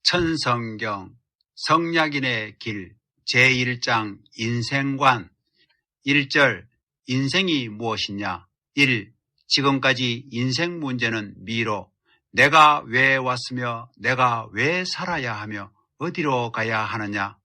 천성경 성약인의 길 제1장 인생관 1절 인생이 무엇이냐 1. 지금까지 인생 문제는 미로 내가 왜 왔으며 내가 왜 살아야 하며 어디로 가야 하느냐.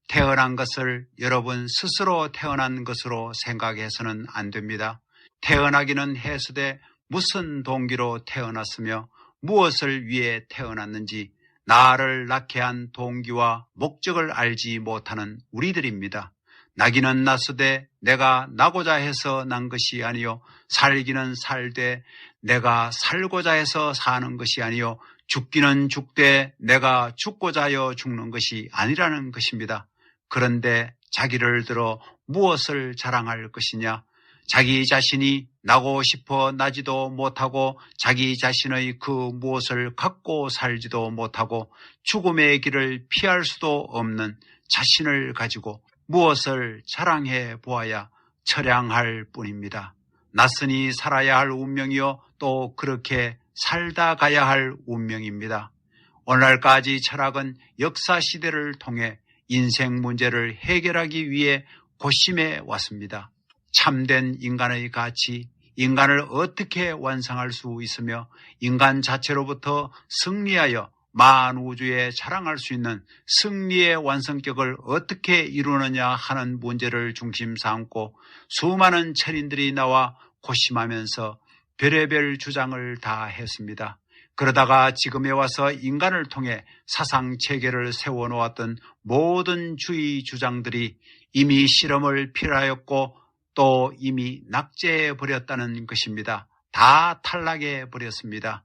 태어난 것을 여러분 스스로 태어난 것으로 생각해서는 안 됩니다. 태어나기는 해수되 무슨 동기로 태어났으며 무엇을 위해 태어났는지 나를 낳게 한 동기와 목적을 알지 못하는 우리들입니다. 나기는 났으되 내가 나고자 해서 난 것이 아니요 살기는 살되 내가 살고자 해서 사는 것이 아니요 죽기는 죽되 내가 죽고자 하여 죽는 것이 아니라는 것입니다. 그런데 자기를 들어 무엇을 자랑할 것이냐. 자기 자신이 나고 싶어 나지도 못하고 자기 자신의 그 무엇을 갖고 살지도 못하고 죽음의 길을 피할 수도 없는 자신을 가지고 무엇을 자랑해 보아야 처량할 뿐입니다. 낯으니 살아야 할 운명이요 또 그렇게 살다 가야 할 운명입니다. 오늘날까지 철학은 역사시대를 통해 인생 문제를 해결하기 위해 고심해 왔습니다. 참된 인간의 가치, 인간을 어떻게 완성할 수 있으며 인간 자체로부터 승리하여 만우주에 자랑할 수 있는 승리의 완성격을 어떻게 이루느냐 하는 문제를 중심 삼고 수많은 철인들이 나와 고심하면서 별의별 주장을 다 했습니다. 그러다가 지금에 와서 인간을 통해 사상체계를 세워놓았던 모든 주의 주장들이 이미 실험을 필요하였고 또 이미 낙제해버렸다는 것입니다. 다 탈락해버렸습니다.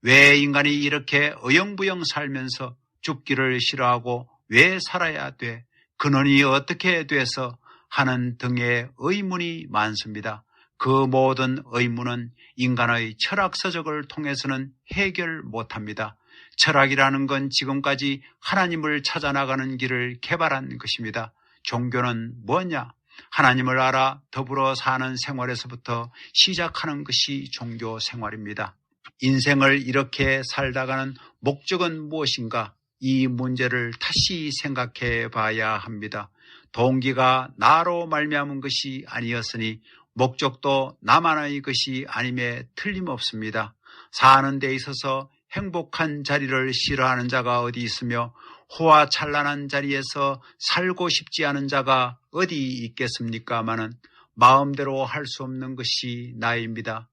왜 인간이 이렇게 어영부영 살면서 죽기를 싫어하고 왜 살아야 돼? 근원이 어떻게 돼서 하는 등의 의문이 많습니다. 그 모든 의문은 인간의 철학서적을 통해서는 해결 못합니다. 철학이라는 건 지금까지 하나님을 찾아나가는 길을 개발한 것입니다. 종교는 뭐냐? 하나님을 알아 더불어 사는 생활에서부터 시작하는 것이 종교 생활입니다. 인생을 이렇게 살다가는 목적은 무엇인가? 이 문제를 다시 생각해 봐야 합니다. 동기가 나로 말미암은 것이 아니었으니 목적도 나만의 것이 아님에 틀림없습니다. 사는 데 있어서 행복한 자리를 싫어하는 자가 어디 있으며 호화찬란한 자리에서 살고 싶지 않은 자가 어디 있겠습니까마는 마음대로 할 수 없는 것이 나입니다.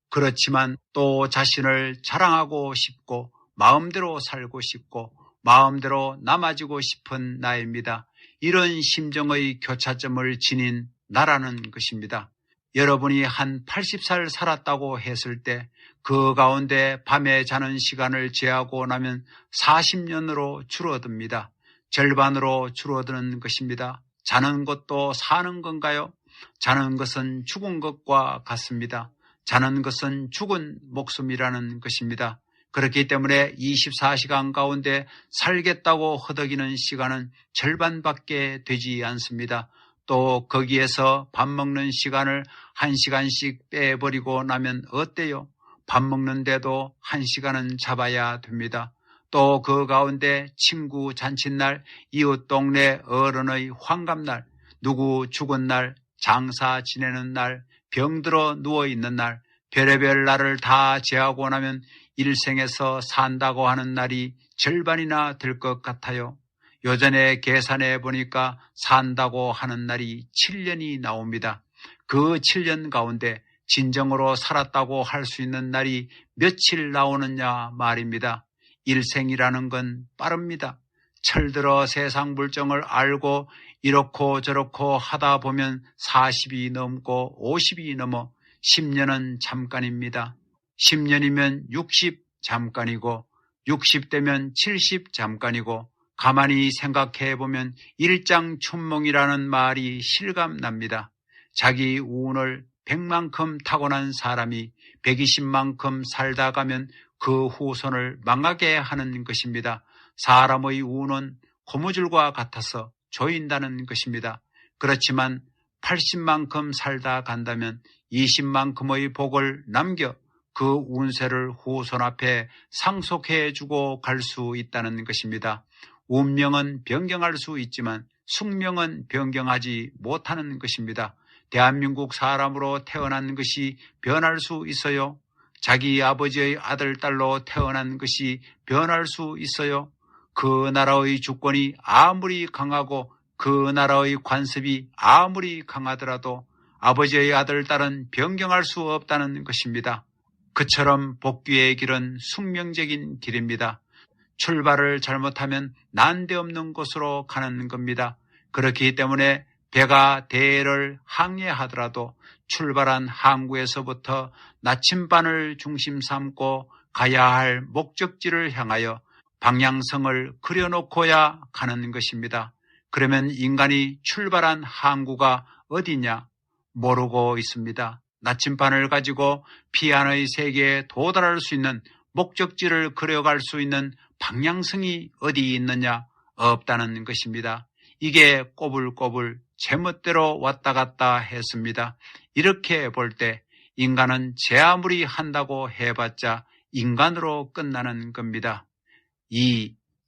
그렇지만 또 자신을 자랑하고 싶고 마음대로 살고 싶고 마음대로 남아지고 싶은 나입니다. 이런 심정의 교차점을 지닌 나라는 것입니다. 여러분이 한 80살 살았다고 했을 때 그 가운데 밤에 자는 시간을 제하고 나면 40년으로 줄어듭니다. 절반으로 줄어드는 것입니다. 자는 것도 사는 건가요? 자는 것은 죽은 것과 같습니다. 자는 것은 죽은 목숨이라는 것입니다. 그렇기 때문에 24시간 가운데 살겠다고 허덕이는 시간은 절반밖에 되지 않습니다. 또 거기에서 밥 먹는 시간을 1시간씩 빼버리고 나면 어때요? 밥 먹는데도 1시간은 잡아야 됩니다. 또 그 가운데 친구 잔칫날, 이웃 동네 어른의 환갑날, 누구 죽은 날, 장사 지내는 날, 병들어 누워있는 날, 별의별 날을 다 제하고 나면 일생에서 산다고 하는 날이 절반이나 될 것 같아요. 요전에 계산해 보니까 산다고 하는 날이 7년이 나옵니다. 그 7년 가운데 진정으로 살았다고 할 수 있는 날이 며칠 나오느냐 말입니다. 일생이라는 건 빠릅니다. 철들어 세상 물정을 알고 이렇고 저렇고 하다 보면 40이 넘고 50이 넘어 10년은 잠깐입니다. 10년이면 60 잠깐이고 60되면 70 잠깐이고 가만히 생각해 보면 일장춘몽이라는 말이 실감납니다. 자기 운을 100만큼 타고난 사람이 120만큼 살다 가면 그 후손을 망하게 하는 것입니다. 사람의 운은 고무줄과 같아서 조인다는 것입니다. 그렇지만 80만큼 살다 간다면 20만큼의 복을 남겨 그 운세를 후손 앞에 상속해주고 갈 수 있다는 것입니다. 운명은 변경할 수 있지만 숙명은 변경하지 못하는 것입니다. 대한민국 사람으로 태어난 것이 변할 수 있어요? 자기 아버지의 아들, 딸로 태어난 것이 변할 수 있어요? 그 나라의 주권이 아무리 강하고 그 나라의 관습이 아무리 강하더라도 아버지의 아들, 딸은 변경할 수 없다는 것입니다. 그처럼 복귀의 길은 숙명적인 길입니다. 출발을 잘못하면 난데없는 곳으로 가는 겁니다. 그렇기 때문에 배가 대를 항해하더라도 출발한 항구에서부터 나침반을 중심 삼고 가야 할 목적지를 향하여 방향성을 그려놓고야 가는 것입니다. 그러면 인간이 출발한 항구가 어디냐? 모르고 있습니다. 나침반을 가지고 피안의 세계에 도달할 수 있는 목적지를 그려갈 수 있는 방향성이 어디 있느냐? 없다는 것입니다. 이게 꼬불꼬불 제멋대로 왔다 갔다 했습니다. 이렇게 볼 때 인간은 제 아무리 한다고 해봤자 인간으로 끝나는 겁니다.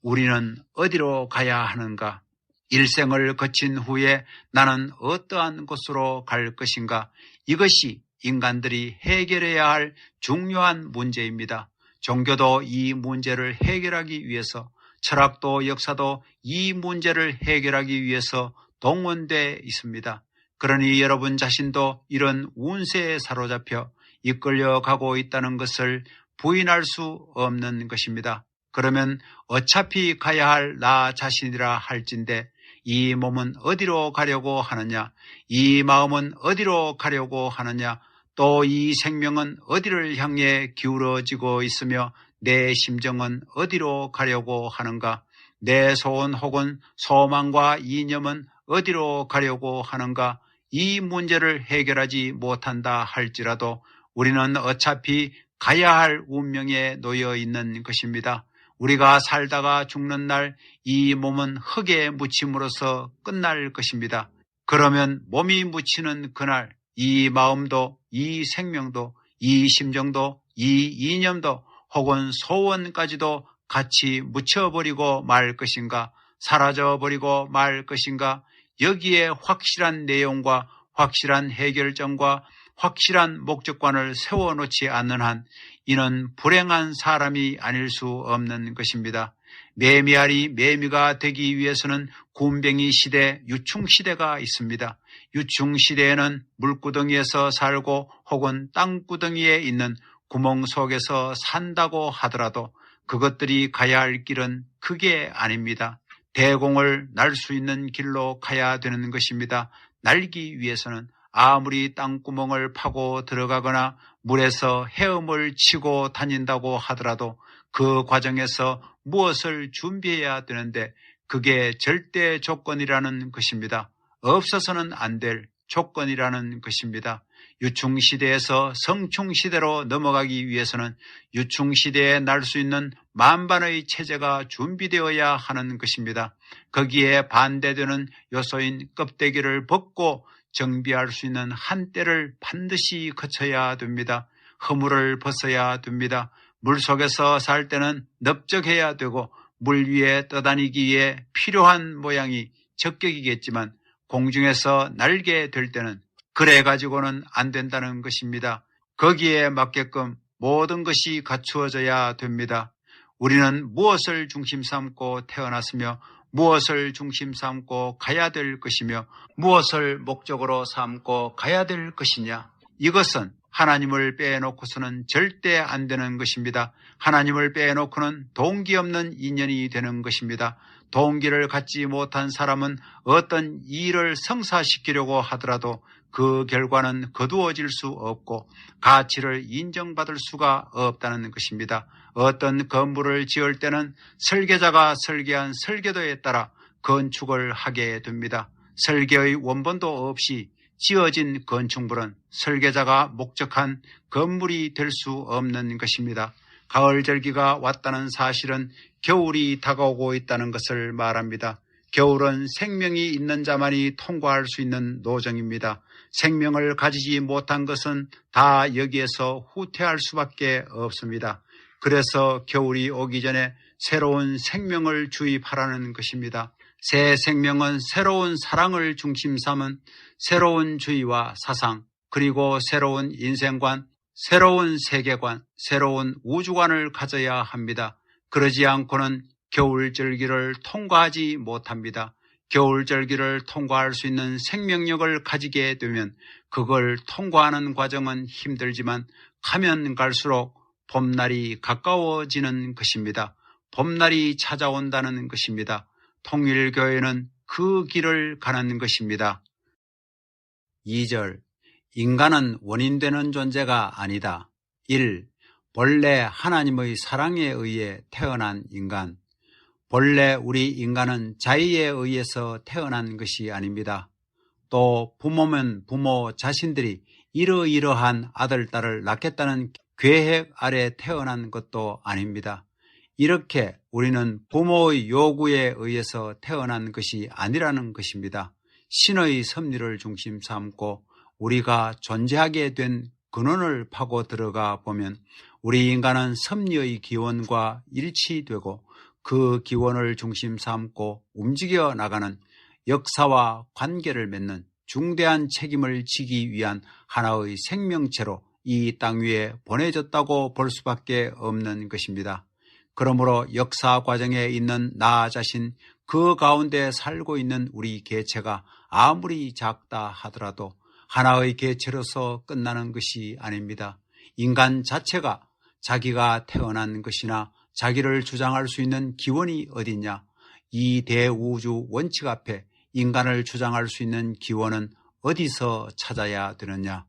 우리는 어디로 가야 하는가? 일생을 거친 후에 나는 어떠한 곳으로 갈 것인가? 이것이 인간들이 해결해야 할 중요한 문제입니다. 종교도 이 문제를 해결하기 위해서, 철학도 역사도 이 문제를 해결하기 위해서 동원되어 있습니다. 그러니 여러분 자신도 이런 운세에 사로잡혀 이끌려가고 있다는 것을 부인할 수 없는 것입니다. 그러면 어차피 가야 할 나 자신이라 할진대 이 몸은 어디로 가려고 하느냐? 이 마음은 어디로 가려고 하느냐? 또 이 생명은 어디를 향해 기울어지고 있으며 내 심정은 어디로 가려고 하는가? 내 소원 혹은 소망과 이념은 어디로 가려고 하는가? 이 문제를 해결하지 못한다 할지라도 우리는 어차피 가야 할 운명에 놓여 있는 것입니다. 우리가 살다가 죽는 날 이 몸은 흙에 묻힘으로써 끝날 것입니다. 그러면 몸이 묻히는 그날 이 마음도 이 생명도 이 심정도 이 이념도 혹은 소원까지도 같이 묻혀버리고 말 것인가? 사라져버리고 말 것인가? 여기에 확실한 내용과 확실한 해결점과 확실한 목적관을 세워놓지 않는 한 이는 불행한 사람이 아닐 수 없는 것입니다. 매미알이 매미가 되기 위해서는 굼벵이 시대, 유충시대가 있습니다. 유충시대에는 물구덩이에서 살고 혹은 땅구덩이에 있는 구멍 속에서 산다고 하더라도 그것들이 가야 할 길은 그게 아닙니다. 대공을 날 수 있는 길로 가야 되는 것입니다. 날기 위해서는 아무리 땅구멍을 파고 들어가거나 물에서 헤엄을 치고 다닌다고 하더라도 그 과정에서 무엇을 준비해야 되는데 그게 절대 조건이라는 것입니다. 없어서는 안 될 조건이라는 것입니다. 유충시대에서 성충시대로 넘어가기 위해서는 유충시대에 날 수 있는 만반의 체제가 준비되어야 하는 것입니다. 거기에 반대되는 요소인 껍데기를 벗고 정비할 수 있는 한때를 반드시 거쳐야 됩니다. 허물을 벗어야 됩니다. 물속에서 살 때는 넓적해야 되고 물 위에 떠다니기에 필요한 모양이 적격이겠지만 공중에서 날게 될 때는 그래 가지고는 안 된다는 것입니다. 거기에 맞게끔 모든 것이 갖추어져야 됩니다. 우리는 무엇을 중심 삼고 태어났으며 무엇을 중심 삼고 가야 될 것이며 무엇을 목적으로 삼고 가야 될 것이냐? 이것은 하나님을 빼놓고서는 절대 안 되는 것입니다. 하나님을 빼놓고는 동기 없는 인연이 되는 것입니다. 동기를 갖지 못한 사람은 어떤 일을 성사시키려고 하더라도 그 결과는 거두어질 수 없고 가치를 인정받을 수가 없다는 것입니다. 어떤 건물을 지을 때는 설계자가 설계한 설계도에 따라 건축을 하게 됩니다. 설계의 원본도 없이 지어진 건축물은 설계자가 목적한 건물이 될 수 없는 것입니다. 가을 절기가 왔다는 사실은 겨울이 다가오고 있다는 것을 말합니다. 겨울은 생명이 있는 자만이 통과할 수 있는 노정입니다. 생명을 가지지 못한 것은 다 여기에서 후퇴할 수밖에 없습니다. 그래서 겨울이 오기 전에 새로운 생명을 주입하라는 것입니다. 새 생명은 새로운 사랑을 중심 삼은 새로운 주의와 사상, 그리고 새로운 인생관, 새로운 세계관, 새로운 우주관을 가져야 합니다. 그러지 않고는 겨울절기를 통과하지 못합니다. 겨울절기를 통과할 수 있는 생명력을 가지게 되면 그걸 통과하는 과정은 힘들지만 가면 갈수록 봄날이 가까워지는 것입니다. 봄날이 찾아온다는 것입니다. 통일교회는 그 길을 가는 것입니다. 2절, 인간은 원인되는 존재가 아니다. 1. 본래 하나님의 사랑에 의해 태어난 인간. 본래 우리 인간은 자의에 의해서 태어난 것이 아닙니다. 또 부모면 부모 자신들이 이러이러한 아들, 딸을 낳겠다는 계획 아래 태어난 것도 아닙니다. 이렇게 우리는 부모의 요구에 의해서 태어난 것이 아니라는 것입니다. 신의 섭리를 중심 삼고 우리가 존재하게 된 근원을 파고 들어가 보면 우리 인간은 섭리의 기원과 일치되고 그 기원을 중심 삼고 움직여 나가는 역사와 관계를 맺는 중대한 책임을 지기 위한 하나의 생명체로 이 땅 위에 보내졌다고 볼 수밖에 없는 것입니다. 그러므로 역사 과정에 있는 나 자신, 그 가운데 살고 있는 우리 개체가 아무리 작다 하더라도 하나의 개체로서 끝나는 것이 아닙니다. 인간 자체가 자기가 태어난 것이나 자기를 주장할 수 있는 기원이 어딨냐? 이 대우주 원칙 앞에 인간을 주장할 수 있는 기원은 어디서 찾아야 되느냐?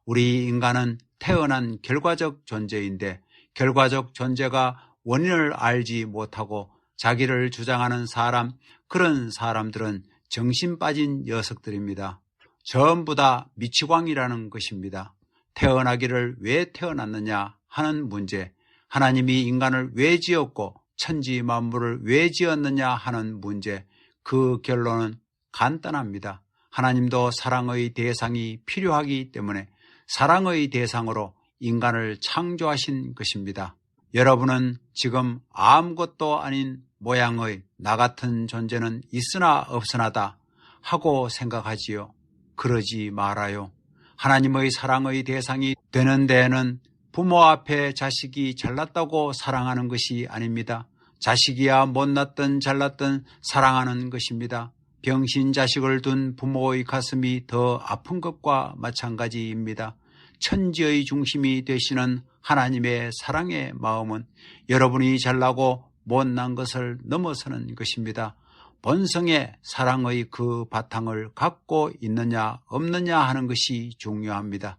우리 인간은 태어난 결과적 존재인데 결과적 존재가 원인을 알지 못하고 자기를 주장하는 사람, 그런 사람들은 정신 빠진 녀석들입니다. 전부 다 미치광이라는 것입니다. 태어나기를 왜 태어났느냐 하는 문제, 하나님이 인간을 왜 지었고 천지 만물을 왜 지었느냐 하는 문제, 그 결론은 간단합니다. 하나님도 사랑의 대상이 필요하기 때문에 사랑의 대상으로 인간을 창조하신 것입니다. 여러분은 지금 아무것도 아닌 모양의 나 같은 존재는 있으나 없으나다 하고 생각하지요. 그러지 말아요. 하나님의 사랑의 대상이 되는 데에는 부모 앞에 자식이 잘났다고 사랑하는 것이 아닙니다. 자식이야 못났든 잘났든 사랑하는 것입니다. 병신 자식을 둔 부모의 가슴이 더 아픈 것과 마찬가지입니다. 천지의 중심이 되시는 하나님의 사랑의 마음은 여러분이 잘나고 못난 것을 넘어서는 것입니다. 본성의 사랑의 그 바탕을 갖고 있느냐 없느냐 하는 것이 중요합니다.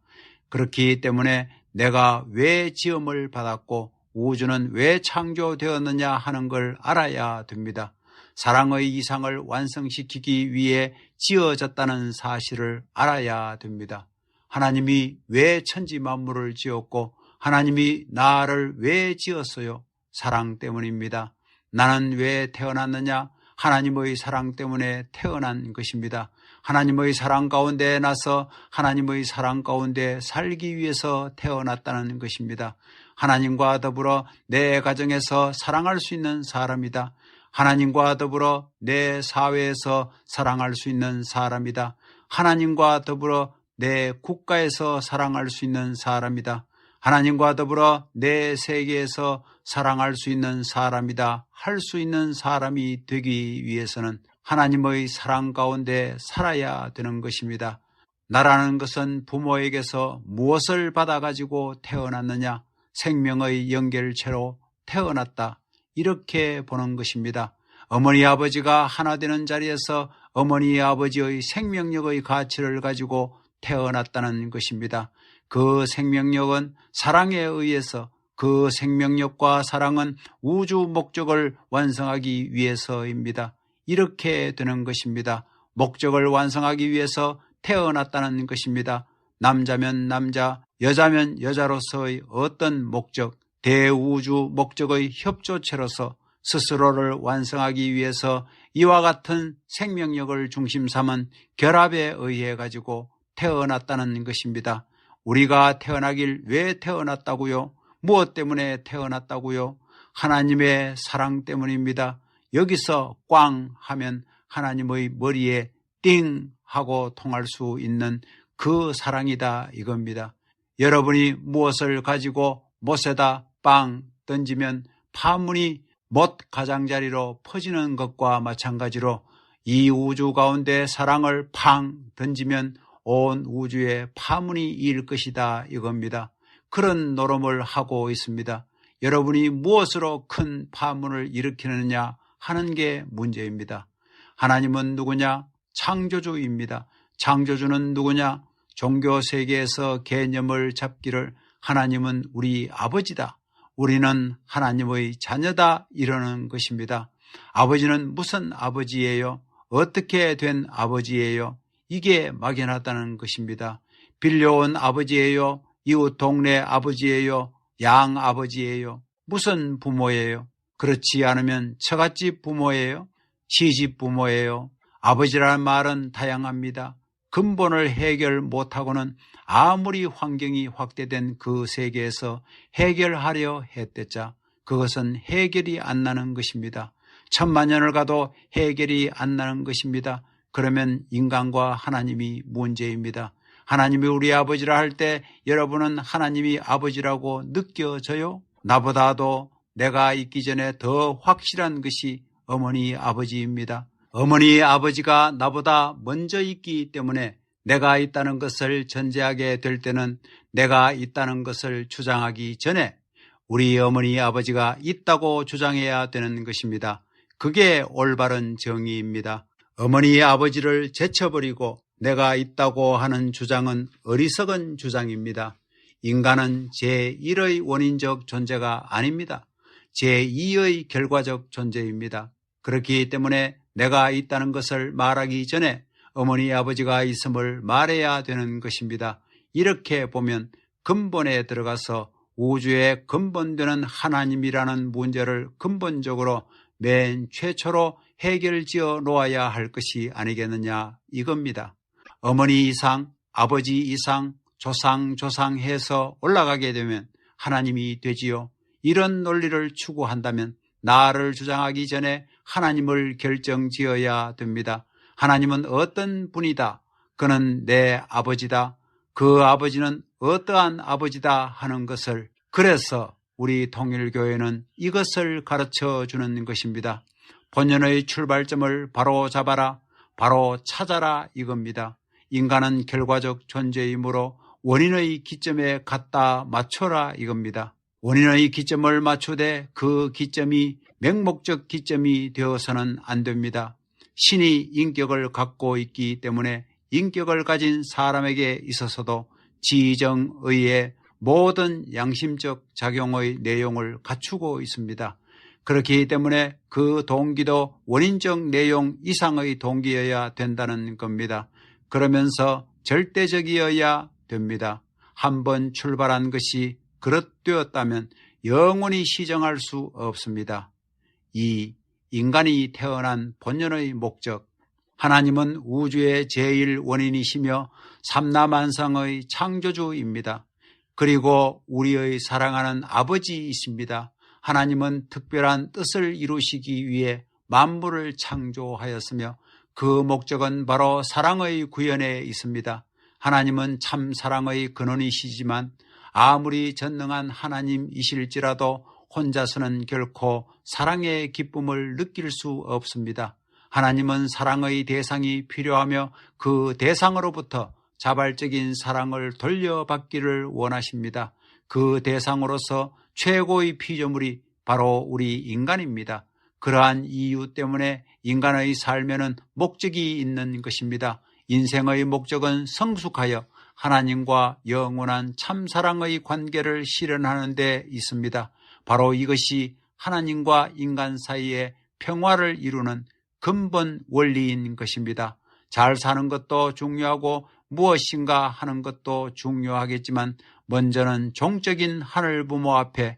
그렇기 때문에 내가 왜 지음을 받았고 우주는 왜 창조되었느냐 하는 걸 알아야 됩니다. 사랑의 이상을 완성시키기 위해 지어졌다는 사실을 알아야 됩니다. 하나님이 왜 천지 만물을 지었고 하나님이 나를 왜 지었어요? 사랑 때문입니다. 나는 왜 태어났느냐? 하나님의 사랑 때문에 태어난 것입니다. 하나님의 사랑 가운데 나서 하나님의 사랑 가운데 살기 위해서 태어났다는 것입니다. 하나님과 더불어 내 가정에서 사랑할 수 있는 사람이다. 하나님과 더불어 내 사회에서 사랑할 수 있는 사람이다. 하나님과 더불어 내 국가에서 사랑할 수 있는 사람이다. 하나님과 더불어 내 세계에서 사랑할 수 있는 사람이다. 할 수 있는 사람이 되기 위해서는 하나님의 사랑 가운데 살아야 되는 것입니다. 나라는 것은 부모에게서 무엇을 받아가지고 태어났느냐? 생명의 연결체로 태어났다. 이렇게 보는 것입니다. 어머니 아버지가 하나 되는 자리에서 어머니 아버지의 생명력의 가치를 가지고 태어났다는 것입니다. 그 생명력은 사랑에 의해서, 그 생명력과 사랑은 우주 목적을 완성하기 위해서입니다. 이렇게 되는 것입니다. 목적을 완성하기 위해서 태어났다는 것입니다. 남자면 남자, 여자면 여자로서의 어떤 목적, 대우주 목적의 협조체로서 스스로를 완성하기 위해서 이와 같은 생명력을 중심 삼은 결합에 의해 가지고 태어났다는 것입니다. 우리가 태어나길 왜 태어났다고요? 무엇 때문에 태어났다고요? 하나님의 사랑 때문입니다. 여기서 꽝 하면 하나님의 머리에 띵 하고 통할 수 있는 그 사랑이다 이겁니다. 여러분이 무엇을 가지고 못에다 빵 던지면 파문이 못 가장자리로 퍼지는 것과 마찬가지로 이 우주 가운데 사랑을 팡 던지면 온 우주에 파문이 일 것이다 이겁니다. 그런 노름을 하고 있습니다. 여러분이 무엇으로 큰 파문을 일으키느냐 하는 게 문제입니다. 하나님은 누구냐? 창조주입니다. 창조주는 누구냐? 종교 세계에서 개념을 잡기를 하나님은 우리 아버지다. 우리는 하나님의 자녀다 이러는 것입니다. 아버지는 무슨 아버지예요? 어떻게 된 아버지예요? 이게 막연하다는 것입니다. 빌려온 아버지예요? 이웃 동네 아버지예요? 양 아버지예요? 무슨 부모예요? 그렇지 않으면 처갓집 부모예요? 시집 부모예요? 아버지라는 말은 다양합니다. 근본을 해결 못하고는 아무리 환경이 확대된 그 세계에서 해결하려 했댔자 그것은 해결이 안 나는 것입니다. 천만 년을 가도 해결이 안 나는 것입니다. 그러면 인간과 하나님이 문제입니다. 하나님이 우리 아버지라 할 때 여러분은 하나님이 아버지라고 느껴져요? 나보다도 내가 있기 전에 더 확실한 것이 어머니 아버지입니다. 어머니 아버지가 나보다 먼저 있기 때문에 내가 있다는 것을 전제하게 될 때는 내가 있다는 것을 주장하기 전에 우리 어머니 아버지가 있다고 주장해야 되는 것입니다. 그게 올바른 정의입니다. 어머니 아버지를 제쳐버리고 내가 있다고 하는 주장은 어리석은 주장입니다. 인간은 제1의 원인적 존재가 아닙니다. 제2의 결과적 존재입니다. 그렇기 때문에 내가 있다는 것을 말하기 전에 어머니 아버지가 있음을 말해야 되는 것입니다. 이렇게 보면 근본에 들어가서 우주의 근본되는 하나님이라는 문제를 근본적으로 맨 최초로 해결지어 놓아야 할 것이 아니겠느냐 이겁니다. 어머니 이상, 아버지 이상, 조상 해서 올라가게 되면 하나님이 되지요. 이런 논리를 추구한다면 나를 주장하기 전에 하나님을 결정지어야 됩니다. 하나님은 어떤 분이다. 그는 내 아버지다. 그 아버지는 어떠한 아버지다 하는 것을 그래서 우리 통일교회는 이것을 가르쳐 주는 것입니다. 본연의 출발점을 바로 잡아라, 바로 찾아라 이겁니다. 인간은 결과적 존재이므로 원인의 기점에 갖다 맞춰라 이겁니다. 원인의 기점을 맞추되 그 기점이 맹목적 기점이 되어서는 안 됩니다. 신이 인격을 갖고 있기 때문에 인격을 가진 사람에게 있어서도 지정의의 모든 양심적 작용의 내용을 갖추고 있습니다. 그렇기 때문에 그 동기도 원인적 내용 이상의 동기여야 된다는 겁니다. 그러면서 절대적이어야 됩니다. 한번 출발한 것이 그릇되었다면 영원히 시정할 수 없습니다. 이 인간이 태어난 본연의 목적, 하나님은 우주의 제일 원인이시며 삼라만상의 창조주입니다. 그리고 우리의 사랑하는 아버지이십니다. 하나님은 특별한 뜻을 이루시기 위해 만물을 창조하였으며 그 목적은 바로 사랑의 구현에 있습니다. 하나님은 참 사랑의 근원이시지만 아무리 전능한 하나님이실지라도 혼자서는 결코 사랑의 기쁨을 느낄 수 없습니다. 하나님은 사랑의 대상이 필요하며 그 대상으로부터 자발적인 사랑을 돌려받기를 원하십니다. 그 대상으로서 최고의 피조물이 바로 우리 인간입니다. 그러한 이유 때문에 인간의 삶에는 목적이 있는 것입니다. 인생의 목적은 성숙하여 하나님과 영원한 참사랑의 관계를 실현하는 데 있습니다. 바로 이것이 하나님과 인간 사이의 평화를 이루는 근본 원리인 것입니다. 잘 사는 것도 중요하고 무엇인가 하는 것도 중요하겠지만 먼저는 종적인 하늘부모 앞에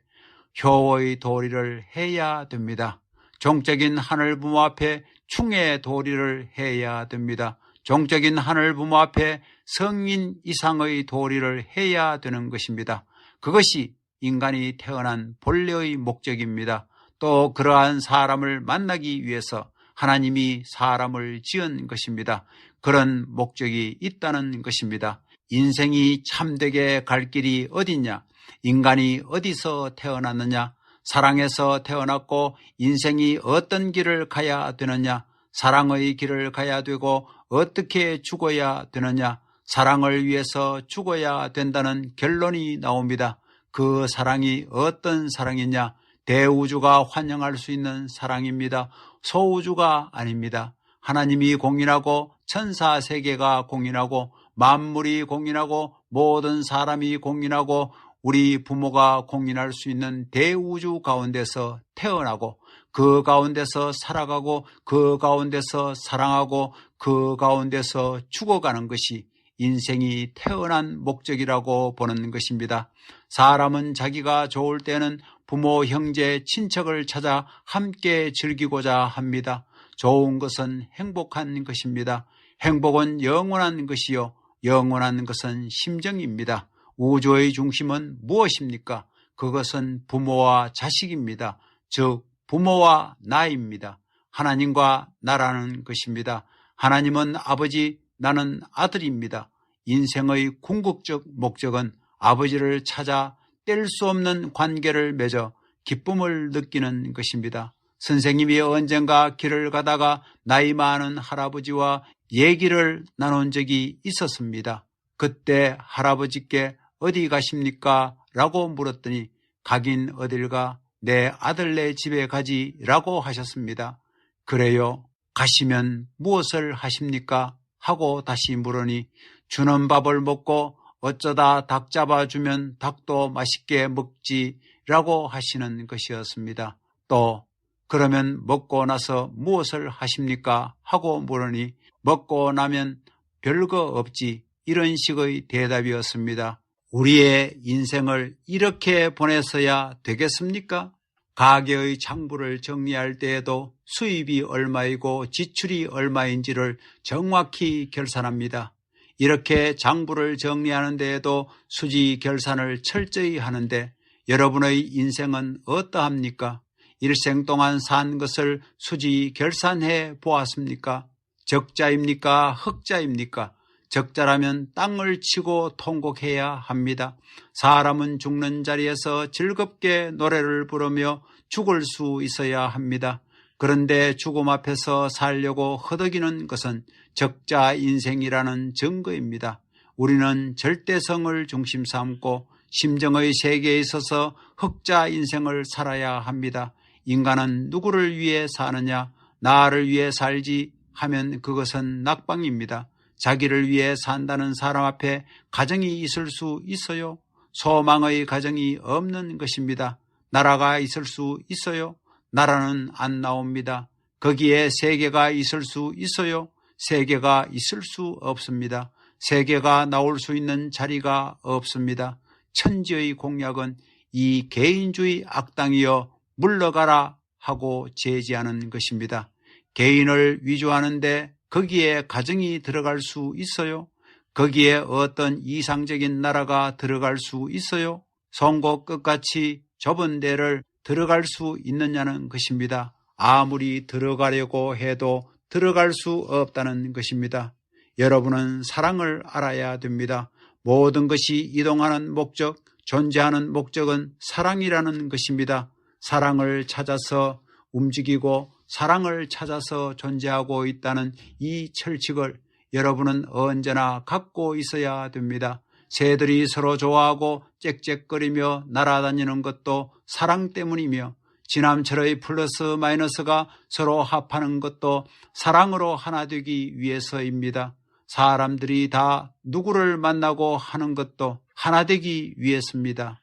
효의 도리를 해야 됩니다. 종적인 하늘 부모 앞에 충의 도리를 해야 됩니다. 종적인 하늘 부모 앞에 성인 이상의 도리를 해야 되는 것입니다. 그것이 인간이 태어난 본래의 목적입니다. 또 그러한 사람을 만나기 위해서 하나님이 사람을 지은 것입니다. 그런 목적이 있다는 것입니다. 인생이 참되게 갈 길이 어디냐? 인간이 어디서 태어났느냐? 사랑에서 태어났고 인생이 어떤 길을 가야 되느냐? 사랑의 길을 가야 되고 어떻게 죽어야 되느냐? 사랑을 위해서 죽어야 된다는 결론이 나옵니다. 그 사랑이 어떤 사랑이냐? 대우주가 환영할 수 있는 사랑입니다. 소우주가 아닙니다. 하나님이 공인하고 천사 세계가 공인하고 만물이 공인하고 모든 사람이 공인하고 우리 부모가 공인할 수 있는 대우주 가운데서 태어나고 그 가운데서 살아가고 그 가운데서 사랑하고 그 가운데서 죽어가는 것이 인생이 태어난 목적이라고 보는 것입니다. 사람은 자기가 좋을 때는 부모, 형제, 친척을 찾아 함께 즐기고자 합니다. 좋은 것은 행복한 것입니다. 행복은 영원한 것이요 영원한 것은 심정입니다. 우주의 중심은 무엇입니까? 그것은 부모와 자식입니다. 즉 부모와 나입니다. 하나님과 나라는 것입니다. 하나님은 아버지, 나는 아들입니다. 인생의 궁극적 목적은 아버지를 찾아 뗄 수 없는 관계를 맺어 기쁨을 느끼는 것입니다. 선생님이 언젠가 길을 가다가 나이 많은 할아버지와 얘기를 나눈 적이 있었습니다. 그때 할아버지께 어디 가십니까? 라고 물었더니 가긴 어딜 가? 내 아들네 집에 가지 라고 하셨습니다. 그래요? 가시면 무엇을 하십니까? 하고 다시 물으니 주는 밥을 먹고 어쩌다 닭 잡아주면 닭도 맛있게 먹지 라고 하시는 것이었습니다. 또 그러면 먹고 나서 무엇을 하십니까? 하고 물으니 먹고 나면 별거 없지 이런 식의 대답이었습니다. 우리의 인생을 이렇게 보내서야 되겠습니까? 가계의 장부를 정리할 때에도 수입이 얼마이고 지출이 얼마인지를 정확히 결산합니다. 이렇게 장부를 정리하는 데에도 수지 결산을 철저히 하는데 여러분의 인생은 어떠합니까? 일생 동안 산 것을 수지 결산해 보았습니까? 적자입니까? 흑자입니까? 적자라면 땅을 치고 통곡해야 합니다. 사람은 죽는 자리에서 즐겁게 노래를 부르며 죽을 수 있어야 합니다. 그런데 죽음 앞에서 살려고 허덕이는 것은 적자 인생이라는 증거입니다. 우리는 절대성을 중심 삼고 심정의 세계에 있어서 흑자 인생을 살아야 합니다. 인간은 누구를 위해 사느냐? 나를 위해 살지 하면 그것은 낙방입니다. 자기를 위해 산다는 사람 앞에 가정이 있을 수 있어요? 소망의 가정이 없는 것입니다. 나라가 있을 수 있어요? 나라는 안 나옵니다. 거기에 세계가 있을 수 있어요? 세계가 있을 수 없습니다. 세계가 나올 수 있는 자리가 없습니다. 천지의 공약은 이 개인주의 악당이여 물러가라 하고 제지하는 것입니다. 개인을 위조하는데 거기에 가정이 들어갈 수 있어요? 거기에 어떤 이상적인 나라가 들어갈 수 있어요? 송곳 끝같이 좁은 데를 들어갈 수 있느냐는 것입니다. 아무리 들어가려고 해도 들어갈 수 없다는 것입니다. 여러분은 사랑을 알아야 됩니다. 모든 것이 이동하는 목적, 존재하는 목적은 사랑이라는 것입니다. 사랑을 찾아서 움직이고 사랑을 찾아서 존재하고 있다는 이 철칙을 여러분은 언제나 갖고 있어야 됩니다. 새들이 서로 좋아하고 짹짹거리며 날아다니는 것도 사랑 때문이며 지남철의 플러스 마이너스가 서로 합하는 것도 사랑으로 하나 되기 위해서입니다. 사람들이 다 누구를 만나고 하는 것도 하나 되기 위해서입니다.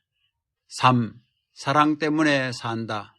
3. 사랑 때문에 산다.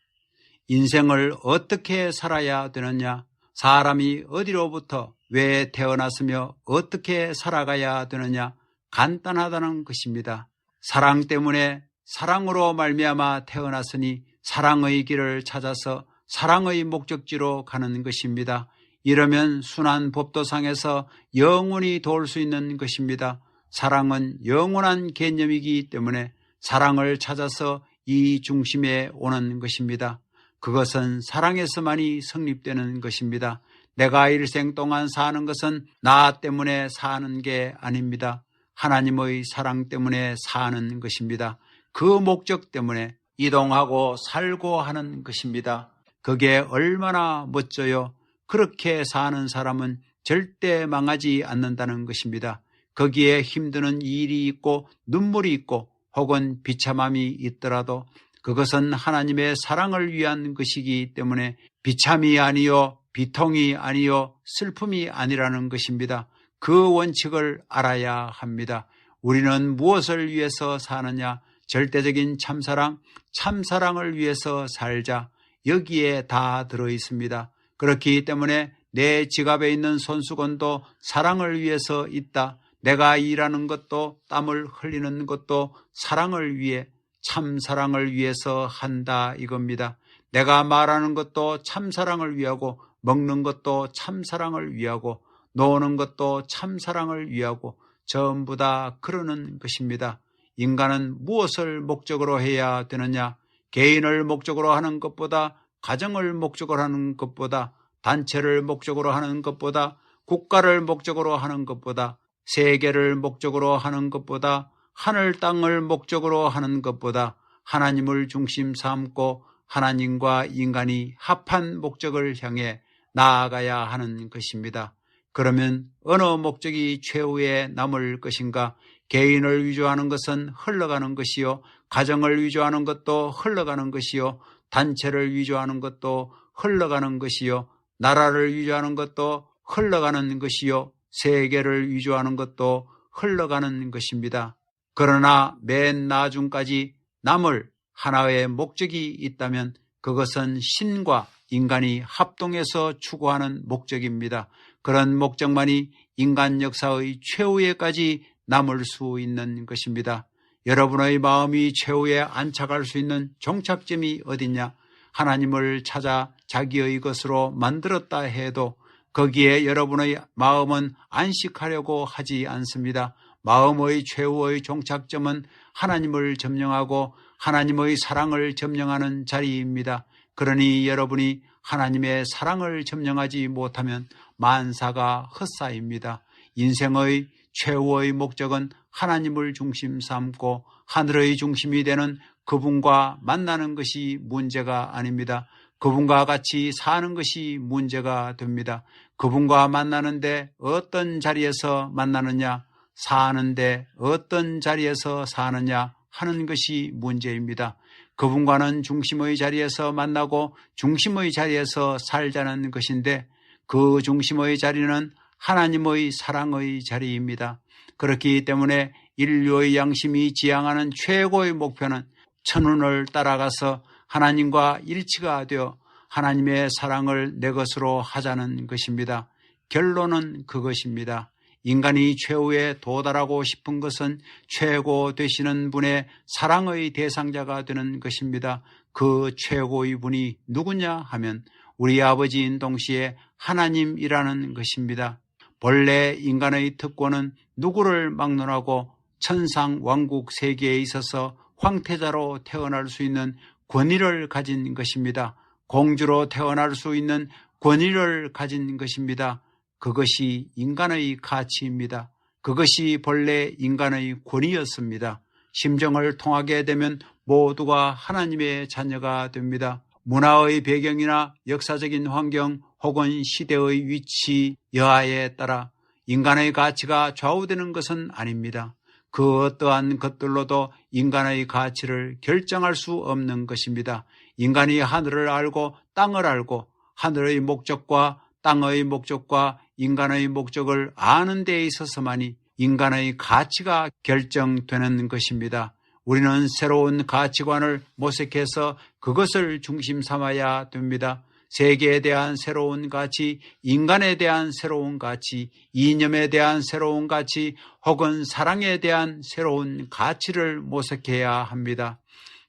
인생을 어떻게 살아야 되느냐? 사람이 어디로부터 왜 태어났으며 어떻게 살아가야 되느냐? 간단하다는 것입니다. 사랑 때문에 사랑으로 말미암아 태어났으니 사랑의 길을 찾아서 사랑의 목적지로 가는 것입니다. 이러면 순환 법도상에서 영원히 도울 수 있는 것입니다. 사랑은 영원한 개념이기 때문에 사랑을 찾아서 이 중심에 오는 것입니다. 그것은 사랑에서만이 성립되는 것입니다. 내가 일생 동안 사는 것은 나 때문에 사는 게 아닙니다. 하나님의 사랑 때문에 사는 것입니다. 그 목적 때문에 이동하고 살고 하는 것입니다. 그게 얼마나 멋져요. 그렇게 사는 사람은 절대 망하지 않는다는 것입니다. 거기에 힘드는 일이 있고 눈물이 있고 혹은 비참함이 있더라도 그것은 하나님의 사랑을 위한 것이기 때문에 비참이 아니요, 비통이 아니요, 슬픔이 아니라는 것입니다. 그 원칙을 알아야 합니다. 우리는 무엇을 위해서 사느냐? 절대적인 참사랑, 참사랑을 위해서 살자. 여기에 다 들어있습니다. 그렇기 때문에 내 지갑에 있는 손수건도 사랑을 위해서 있다. 내가 일하는 것도 땀을 흘리는 것도 사랑을 위해, 참사랑을 위해서 한다 이겁니다. 내가 말하는 것도 참사랑을 위하고, 먹는 것도 참사랑을 위하고, 노는 것도 참사랑을 위하고, 전부 다 그러는 것입니다. 인간은 무엇을 목적으로 해야 되느냐? 개인을 목적으로 하는 것보다, 가정을 목적으로 하는 것보다, 단체를 목적으로 하는 것보다, 국가를 목적으로 하는 것보다, 세계를 목적으로 하는 것보다, 하늘 땅을 목적으로 하는 것보다 하나님을 중심 삼고 하나님과 인간이 합한 목적을 향해 나아가야 하는 것입니다. 그러면 어느 목적이 최후에 남을 것인가? 개인을 위주하는 것은 흘러가는 것이요, 가정을 위주하는 것도 흘러가는 것이요, 단체를 위주하는 것도 흘러가는 것이요, 나라를 위주하는 것도 흘러가는 것이요, 세계를 위주하는 것도 흘러가는 것입니다. 그러나 맨 나중까지 남을 하나의 목적이 있다면 그것은 신과 인간이 합동해서 추구하는 목적입니다. 그런 목적만이 인간 역사의 최후에까지 남을 수 있는 것입니다. 여러분의 마음이 최후에 안착할 수 있는 종착점이 어디냐? 하나님을 찾아 자기의 것으로 만들었다 해도 거기에 여러분의 마음은 안식하려고 하지 않습니다. 마음의 최후의 종착점은 하나님을 점령하고 하나님의 사랑을 점령하는 자리입니다. 그러니 여러분이 하나님의 사랑을 점령하지 못하면 만사가 헛사입니다. 인생의 최후의 목적은 하나님을 중심 삼고 하늘의 중심이 되는 그분과 만나는 것이 문제가 아닙니다. 그분과 같이 사는 것이 문제가 됩니다. 그분과 만나는데 어떤 자리에서 만나느냐, 사는데 어떤 자리에서 사느냐 하는 것이 문제입니다. 그분과는 중심의 자리에서 만나고 중심의 자리에서 살자는 것인데 그 중심의 자리는 하나님의 사랑의 자리입니다. 그렇기 때문에 인류의 양심이 지향하는 최고의 목표는 천운을 따라가서 하나님과 일치가 되어 하나님의 사랑을 내 것으로 하자는 것입니다. 결론은 그것입니다. 인간이 최후에 도달하고 싶은 것은 최고 되시는 분의 사랑의 대상자가 되는 것입니다. 그 최고의 분이 누구냐 하면 우리 아버지인 동시에 하나님이라는 것입니다. 본래 인간의 특권은 누구를 막론하고 천상 왕국 세계에 있어서 황태자로 태어날 수 있는 권위를 가진 것입니다. 공주로 태어날 수 있는 권위를 가진 것입니다. 그것이 인간의 가치입니다. 그것이 본래 인간의 권위였습니다. 심정을 통하게 되면 모두가 하나님의 자녀가 됩니다. 문화의 배경이나 역사적인 환경 혹은 시대의 위치, 여하에 따라 인간의 가치가 좌우되는 것은 아닙니다. 그 어떠한 것들로도 인간의 가치를 결정할 수 없는 것입니다. 인간이 하늘을 알고 땅을 알고 하늘의 목적과 땅의 목적과 인간의 목적을 아는 데 있어서만이 인간의 가치가 결정되는 것입니다. 우리는 새로운 가치관을 모색해서 그것을 중심 삼아야 됩니다. 세계에 대한 새로운 가치, 인간에 대한 새로운 가치, 이념에 대한 새로운 가치, 혹은 사랑에 대한 새로운 가치를 모색해야 합니다.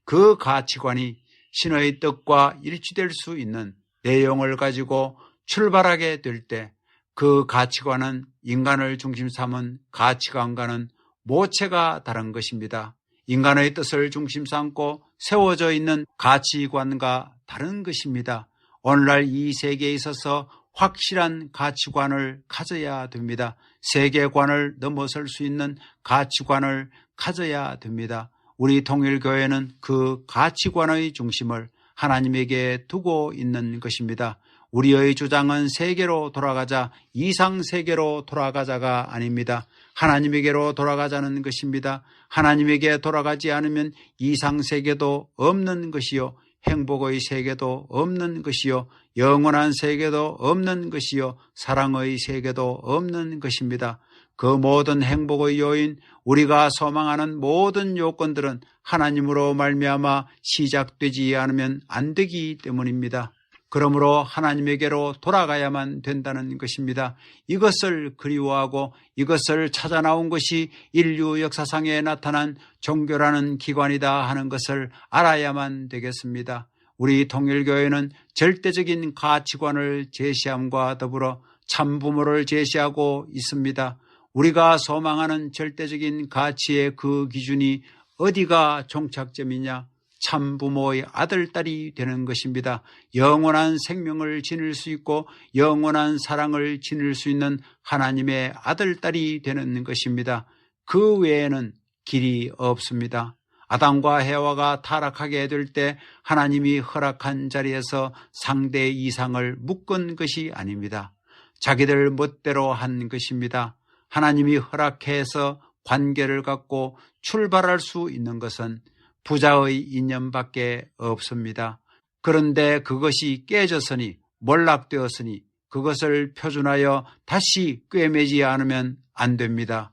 그 가치관이 신의 뜻과 일치될 수 있는 내용을 가지고 출발하게 될 때 그 가치관은 인간을 중심 삼은 가치관과는 모체가 다른 것입니다. 인간의 뜻을 중심 삼고 세워져 있는 가치관과 다른 것입니다. 오늘날 이 세계에 있어서 확실한 가치관을 가져야 됩니다. 세계관을 넘어설 수 있는 가치관을 가져야 됩니다. 우리 통일교회는 그 가치관의 중심을 하나님에게 두고 있는 것입니다. 우리의 주장은 세계로 돌아가자, 이상 세계로 돌아가자가 아닙니다. 하나님에게로 돌아가자는 것입니다. 하나님에게 돌아가지 않으면 이상 세계도 없는 것이요, 행복의 세계도 없는 것이요, 영원한 세계도 없는 것이요, 사랑의 세계도 없는 것입니다. 그 모든 행복의 요인, 우리가 소망하는 모든 요건들은 하나님으로 말미암아 시작되지 않으면 안 되기 때문입니다. 그러므로 하나님에게로 돌아가야만 된다는 것입니다. 이것을 그리워하고 이것을 찾아 나온 것이 인류 역사상에 나타난 종교라는 기관이다 하는 것을 알아야만 되겠습니다. 우리 통일교회는 절대적인 가치관을 제시함과 더불어 참부모를 제시하고 있습니다. 우리가 소망하는 절대적인 가치의 그 기준이 어디가 종착점이냐? 참부모의 아들, 딸이 되는 것입니다. 영원한 생명을 지닐 수 있고 영원한 사랑을 지닐 수 있는 하나님의 아들, 딸이 되는 것입니다. 그 외에는 길이 없습니다. 아담과 해와가 타락하게 될 때 하나님이 허락한 자리에서 상대 이상을 묶은 것이 아닙니다. 자기들 멋대로 한 것입니다. 하나님이 허락해서 관계를 갖고 출발할 수 있는 것은 부자의 인연밖에 없습니다. 그런데 그것이 깨졌으니, 몰락되었으니 그것을 표준하여 다시 꿰매지 않으면 안 됩니다.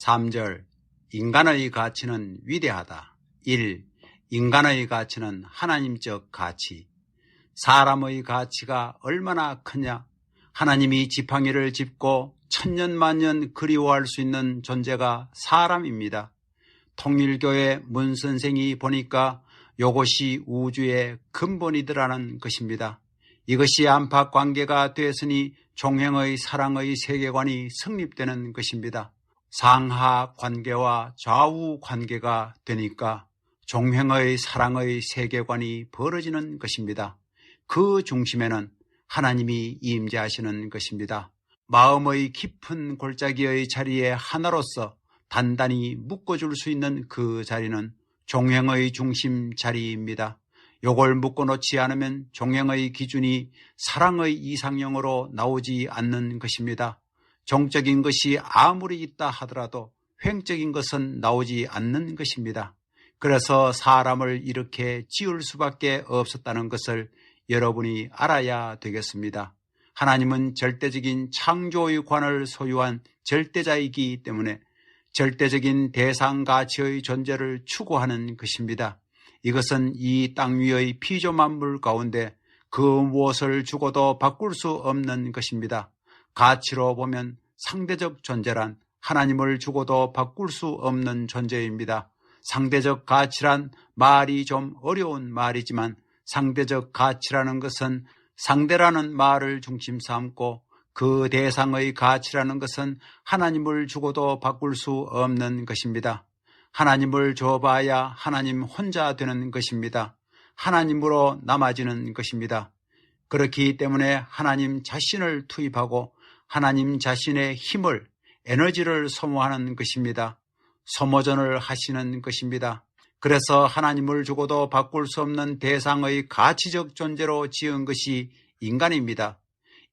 3절, 인간의 가치는 위대하다. 1. 인간의 가치는 하나님적 가치. 사람의 가치가 얼마나 크냐? 하나님이 지팡이를 짚고 천년만년 그리워할 수 있는 존재가 사람입니다. 통일교회 문 선생이 보니까 이것이 우주의 근본이더라는 것입니다. 이것이 안팎관계가 되었으니 종행의 사랑의 세계관이 성립되는 것입니다. 상하관계와 좌우관계가 되니까 종행의 사랑의 세계관이 벌어지는 것입니다. 그 중심에는 하나님이 임재하시는 것입니다. 마음의 깊은 골짜기의 자리에 하나로서 단단히 묶어줄 수 있는 그 자리는 종행의 중심 자리입니다. 요걸 묶어놓지 않으면 종행의 기준이 사랑의 이상형으로 나오지 않는 것입니다. 정적인 것이 아무리 있다 하더라도 횡적인 것은 나오지 않는 것입니다. 그래서 사람을 이렇게 지을 수밖에 없었다는 것을 여러분이 알아야 되겠습니다. 하나님은 절대적인 창조의 관을 소유한 절대자이기 때문에 절대적인 대상 가치의 존재를 추구하는 것입니다. 이것은 이 땅 위의 피조 만물 가운데 그 무엇을 주고도 바꿀 수 없는 것입니다. 가치로 보면 상대적 존재란 하나님을 주고도 바꿀 수 없는 존재입니다. 상대적 가치란 말이 좀 어려운 말이지만 상대적 가치라는 것은 상대라는 말을 중심 삼고 그 대상의 가치라는 것은 하나님을 주고도 바꿀 수 없는 것입니다. 하나님을 줘봐야 하나님 혼자 되는 것입니다. 하나님으로 남아지는 것입니다. 그렇기 때문에 하나님 자신을 투입하고 하나님 자신의 힘을, 에너지를 소모하는 것입니다. 소모전을 하시는 것입니다. 그래서 하나님을 주고도 바꿀 수 없는 대상의 가치적 존재로 지은 것이 인간입니다.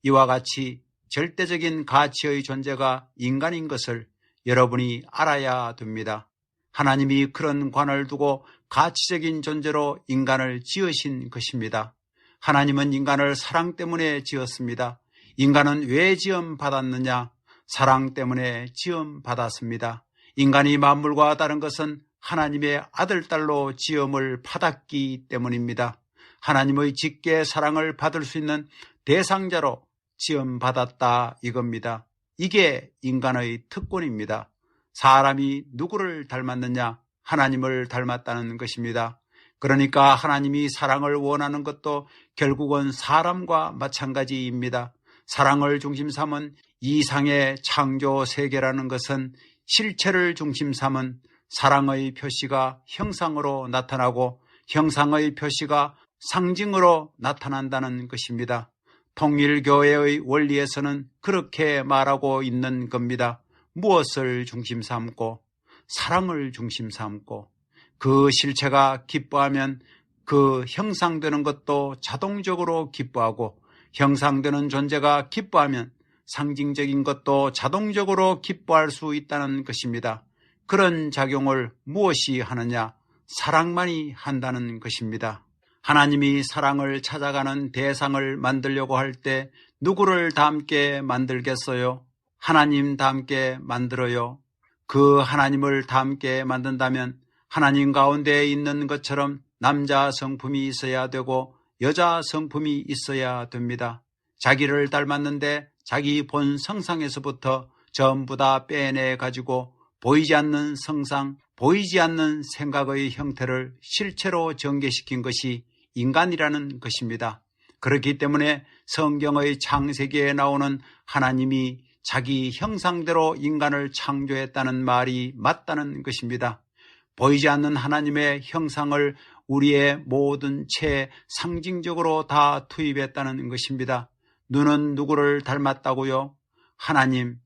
이와 같이 절대적인 가치의 존재가 인간인 것을 여러분이 알아야 됩니다. 하나님이 그런 관을 두고 가치적인 존재로 인간을 지으신 것입니다. 하나님은 인간을 사랑 때문에 지었습니다. 인간은 왜 지음받았느냐? 사랑 때문에 지음받았습니다. 인간이 만물과 다른 것은 하나님의 아들, 딸로 지음을 받았기 때문입니다. 하나님의 짙게 사랑을 받을 수 있는 대상자로 지음받았다 이겁니다. 이게 인간의 특권입니다. 사람이 누구를 닮았느냐? 하나님을 닮았다는 것입니다. 그러니까 하나님이 사랑을 원하는 것도 결국은 사람과 마찬가지입니다. 사랑을 중심 삼은 이상의 창조 세계라는 것은 실체를 중심 삼은 사랑의 표시가 형상으로 나타나고 형상의 표시가 상징으로 나타난다는 것입니다. 통일교회의 원리에서는 그렇게 말하고 있는 겁니다. 무엇을 중심 삼고 사랑을 중심 삼고 그 실체가 기뻐하면 그 형상되는 것도 자동적으로 기뻐하고 형상되는 존재가 기뻐하면 상징적인 것도 자동적으로 기뻐할 수 있다는 것입니다. 그런 작용을 무엇이 하느냐? 사랑만이 한다는 것입니다. 하나님이 사랑을 찾아가는 대상을 만들려고 할 때 누구를 닮게 만들겠어요? 하나님 닮게 만들어요. 그 하나님을 닮게 만든다면 하나님 가운데 있는 것처럼 남자 성품이 있어야 되고 여자 성품이 있어야 됩니다. 자기를 닮았는데 자기 본 성상에서부터 전부 다 빼내 가지고 보이지 않는 성상, 보이지 않는 생각의 형태를 실체로 전개시킨 것이 인간이라는 것입니다. 그렇기 때문에 성경의 창세기에 나오는 하나님이 자기 형상대로 인간을 창조했다는 말이 맞다는 것입니다. 보이지 않는 하나님의 형상을 우리의 모든 체에 상징적으로 다 투입했다는 것입니다. 눈은 누구를 닮았다고요? 하나님.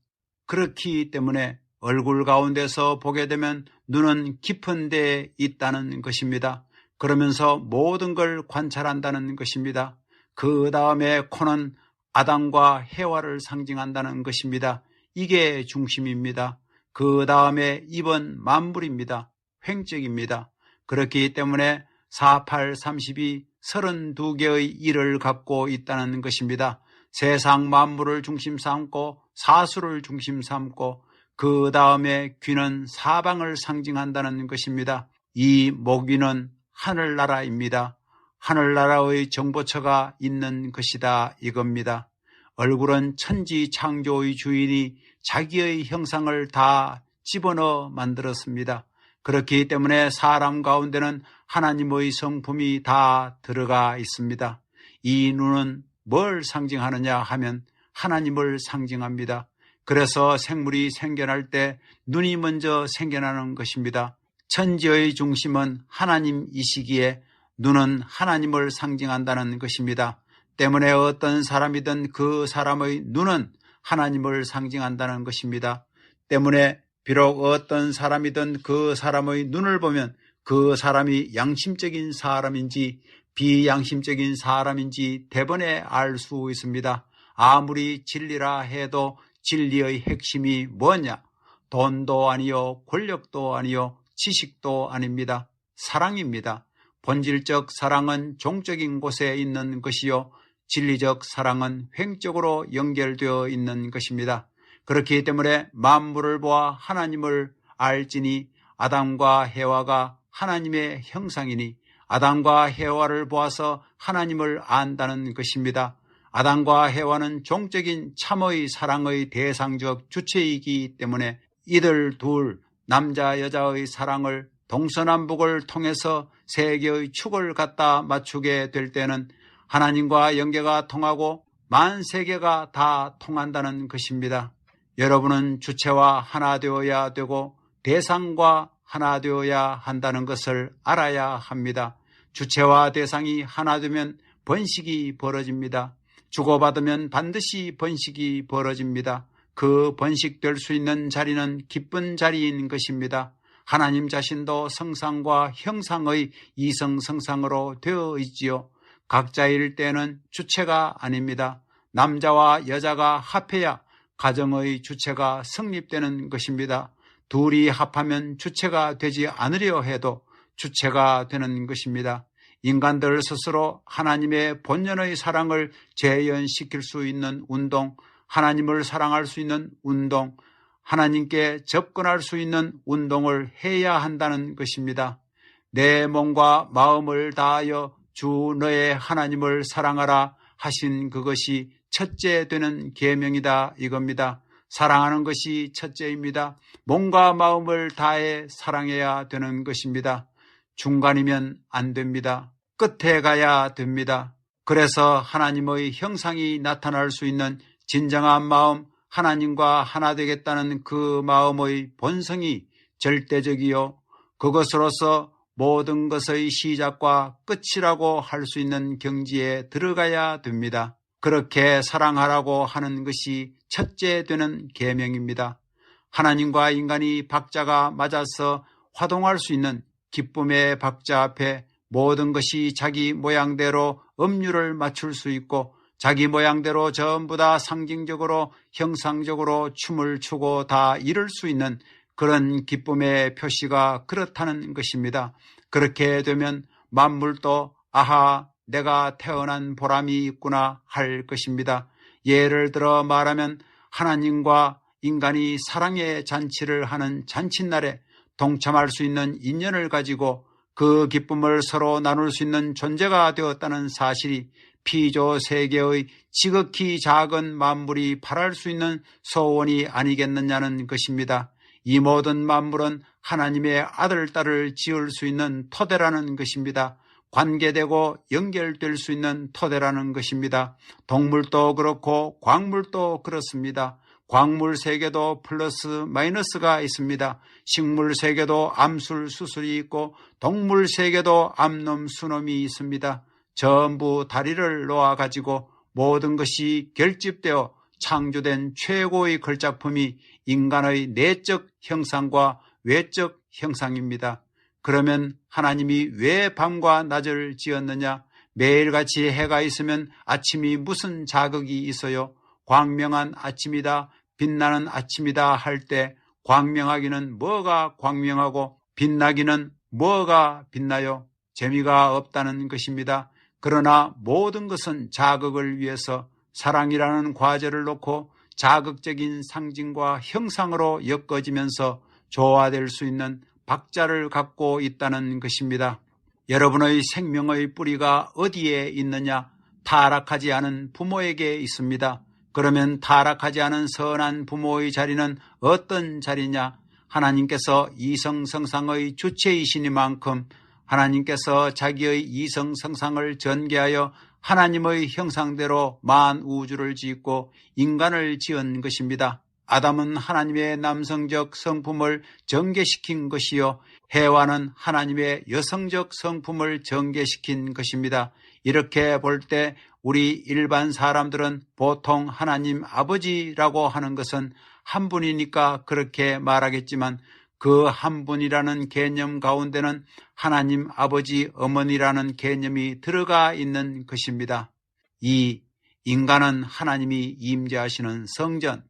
그렇기 때문에 얼굴 가운데서 보게 되면 눈은 깊은 데에 있다는 것입니다. 그러면서 모든 걸 관찰한다는 것입니다. 그 다음에 코는 아담과 해와를 상징한다는 것입니다. 이게 중심입니다. 그 다음에 입은 만물입니다. 횡적입니다. 그렇기 때문에 48, 32, 32개의 일을 갖고 있다는 것입니다. 세상 만물을 중심 삼고 사수를 중심 삼고 그 다음에 귀는 사방을 상징한다는 것입니다. 이 목귀는 하늘나라입니다. 하늘나라의 정보처가 있는 것이다 이겁니다. 얼굴은 천지 창조의 주인이 자기의 형상을 다 집어넣어 만들었습니다. 그렇기 때문에 사람 가운데는 하나님의 성품이 다 들어가 있습니다. 이 눈은 뭘 상징하느냐 하면 하나님을 상징합니다. 그래서 생물이 생겨날 때 눈이 먼저 생겨나는 것입니다. 천지의 중심은 하나님이시기에 눈은 하나님을 상징한다는 것입니다. 때문에 어떤 사람이든 그 사람의 눈은 하나님을 상징한다는 것입니다. 때문에 비록 어떤 사람이든 그 사람의 눈을 보면 그 사람이 양심적인 사람인지 비양심적인 사람인지 대번에 알 수 있습니다. 아무리 진리라 해도 진리의 핵심이 뭐냐? 돈도 아니요, 권력도 아니요, 지식도 아닙니다. 사랑입니다. 본질적 사랑은 종적인 곳에 있는 것이요, 진리적 사랑은 횡적으로 연결되어 있는 것입니다. 그렇기 때문에 만물을 보아 하나님을 알지니 아담과 해와가 하나님의 형상이니 아담과 해와를 보아서 하나님을 안다는 것입니다. 아담과 해와는 종적인 참의 사랑의 대상적 주체이기 때문에 이들 둘 남자 여자의 사랑을 동서남북을 통해서 세계의 축을 갖다 맞추게 될 때는 하나님과 연계가 통하고 만세계가 다 통한다는 것입니다. 여러분은 주체와 하나 되어야 되고 대상과 하나 되어야 한다는 것을 알아야 합니다. 주체와 대상이 하나 되면 번식이 벌어집니다. 주고받으면 반드시 번식이 벌어집니다. 그 번식될 수 있는 자리는 기쁜 자리인 것입니다. 하나님 자신도 성상과 형상의 이성성상으로 되어 있지요. 각자일 때는 주체가 아닙니다. 남자와 여자가 합해야 가정의 주체가 성립되는 것입니다. 둘이 합하면 주체가 되지 않으려 해도 주체가 되는 것입니다. 인간들 스스로 하나님의 본연의 사랑을 재현시킬 수 있는 운동, 하나님을 사랑할 수 있는 운동, 하나님께 접근할 수 있는 운동을 해야 한다는 것입니다. 내 몸과 마음을 다하여 주 너의 하나님을 사랑하라 하신 그것이 첫째 되는 계명이다 이겁니다. 사랑하는 것이 첫째입니다. 몸과 마음을 다해 사랑해야 되는 것입니다. 중간이면 안 됩니다. 끝에 가야 됩니다. 그래서 하나님의 형상이 나타날 수 있는 진정한 마음, 하나님과 하나 되겠다는 그 마음의 본성이 절대적이요, 그것으로서 모든 것의 시작과 끝이라고 할 수 있는 경지에 들어가야 됩니다. 그렇게 사랑하라고 하는 것이 첫째 되는 계명입니다. 하나님과 인간이 박자가 맞아서 화동할 수 있는 기쁨의 박자 앞에 모든 것이 자기 모양대로 음률을 맞출 수 있고 자기 모양대로 전부 다 상징적으로 형상적으로 춤을 추고 다 이룰 수 있는 그런 기쁨의 표시가 그렇다는 것입니다. 그렇게 되면 만물도 아하, 내가 태어난 보람이 있구나 할 것입니다. 예를 들어 말하면 하나님과 인간이 사랑의 잔치를 하는 잔칫날에 동참할 수 있는 인연을 가지고 그 기쁨을 서로 나눌 수 있는 존재가 되었다는 사실이 피조 세계의 지극히 작은 만물이 바랄 수 있는 소원이 아니겠느냐는 것입니다. 이 모든 만물은 하나님의 아들, 딸을 지을 수 있는 토대라는 것입니다. 관계되고 연결될 수 있는 토대라는 것입니다. 동물도 그렇고 광물도 그렇습니다. 광물 세계도 플러스 마이너스가 있습니다. 식물 세계도 암술 수술이 있고 동물 세계도 암놈 수놈이 있습니다. 전부 다리를 놓아가지고 모든 것이 결집되어 창조된 최고의 걸작품이 인간의 내적 형상과 외적 형상입니다. 그러면 하나님이 왜 밤과 낮을 지었느냐? 매일같이 해가 있으면 아침이 무슨 자극이 있어요? 광명한 아침이다, 빛나는 아침이다 할 때 광명하기는 뭐가 광명하고 빛나기는 뭐가 빛나요? 재미가 없다는 것입니다. 그러나 모든 것은 자극을 위해서 사랑이라는 과제를 놓고 자극적인 상징과 형상으로 엮어지면서 조화될 수 있는 박자를 갖고 있다는 것입니다. 여러분의 생명의 뿌리가 어디에 있느냐? 타락하지 않은 부모에게 있습니다. 그러면 타락하지 않은 선한 부모의 자리는 어떤 자리냐? 하나님께서 이성성상의 주체이시니만큼 하나님께서 자기의 이성성상을 전개하여 하나님의 형상대로 만우주를 짓고 인간을 지은 것입니다. 아담은 하나님의 남성적 성품을 전개시킨 것이요, 해와는 하나님의 여성적 성품을 전개시킨 것입니다. 이렇게 볼 때 우리 일반 사람들은 보통 하나님 아버지라고 하는 것은 한 분이니까 그렇게 말하겠지만 그 한 분이라는 개념 가운데는 하나님 아버지 어머니라는 개념이 들어가 있는 것입니다. 이 인간은 하나님이 임재하시는 성전,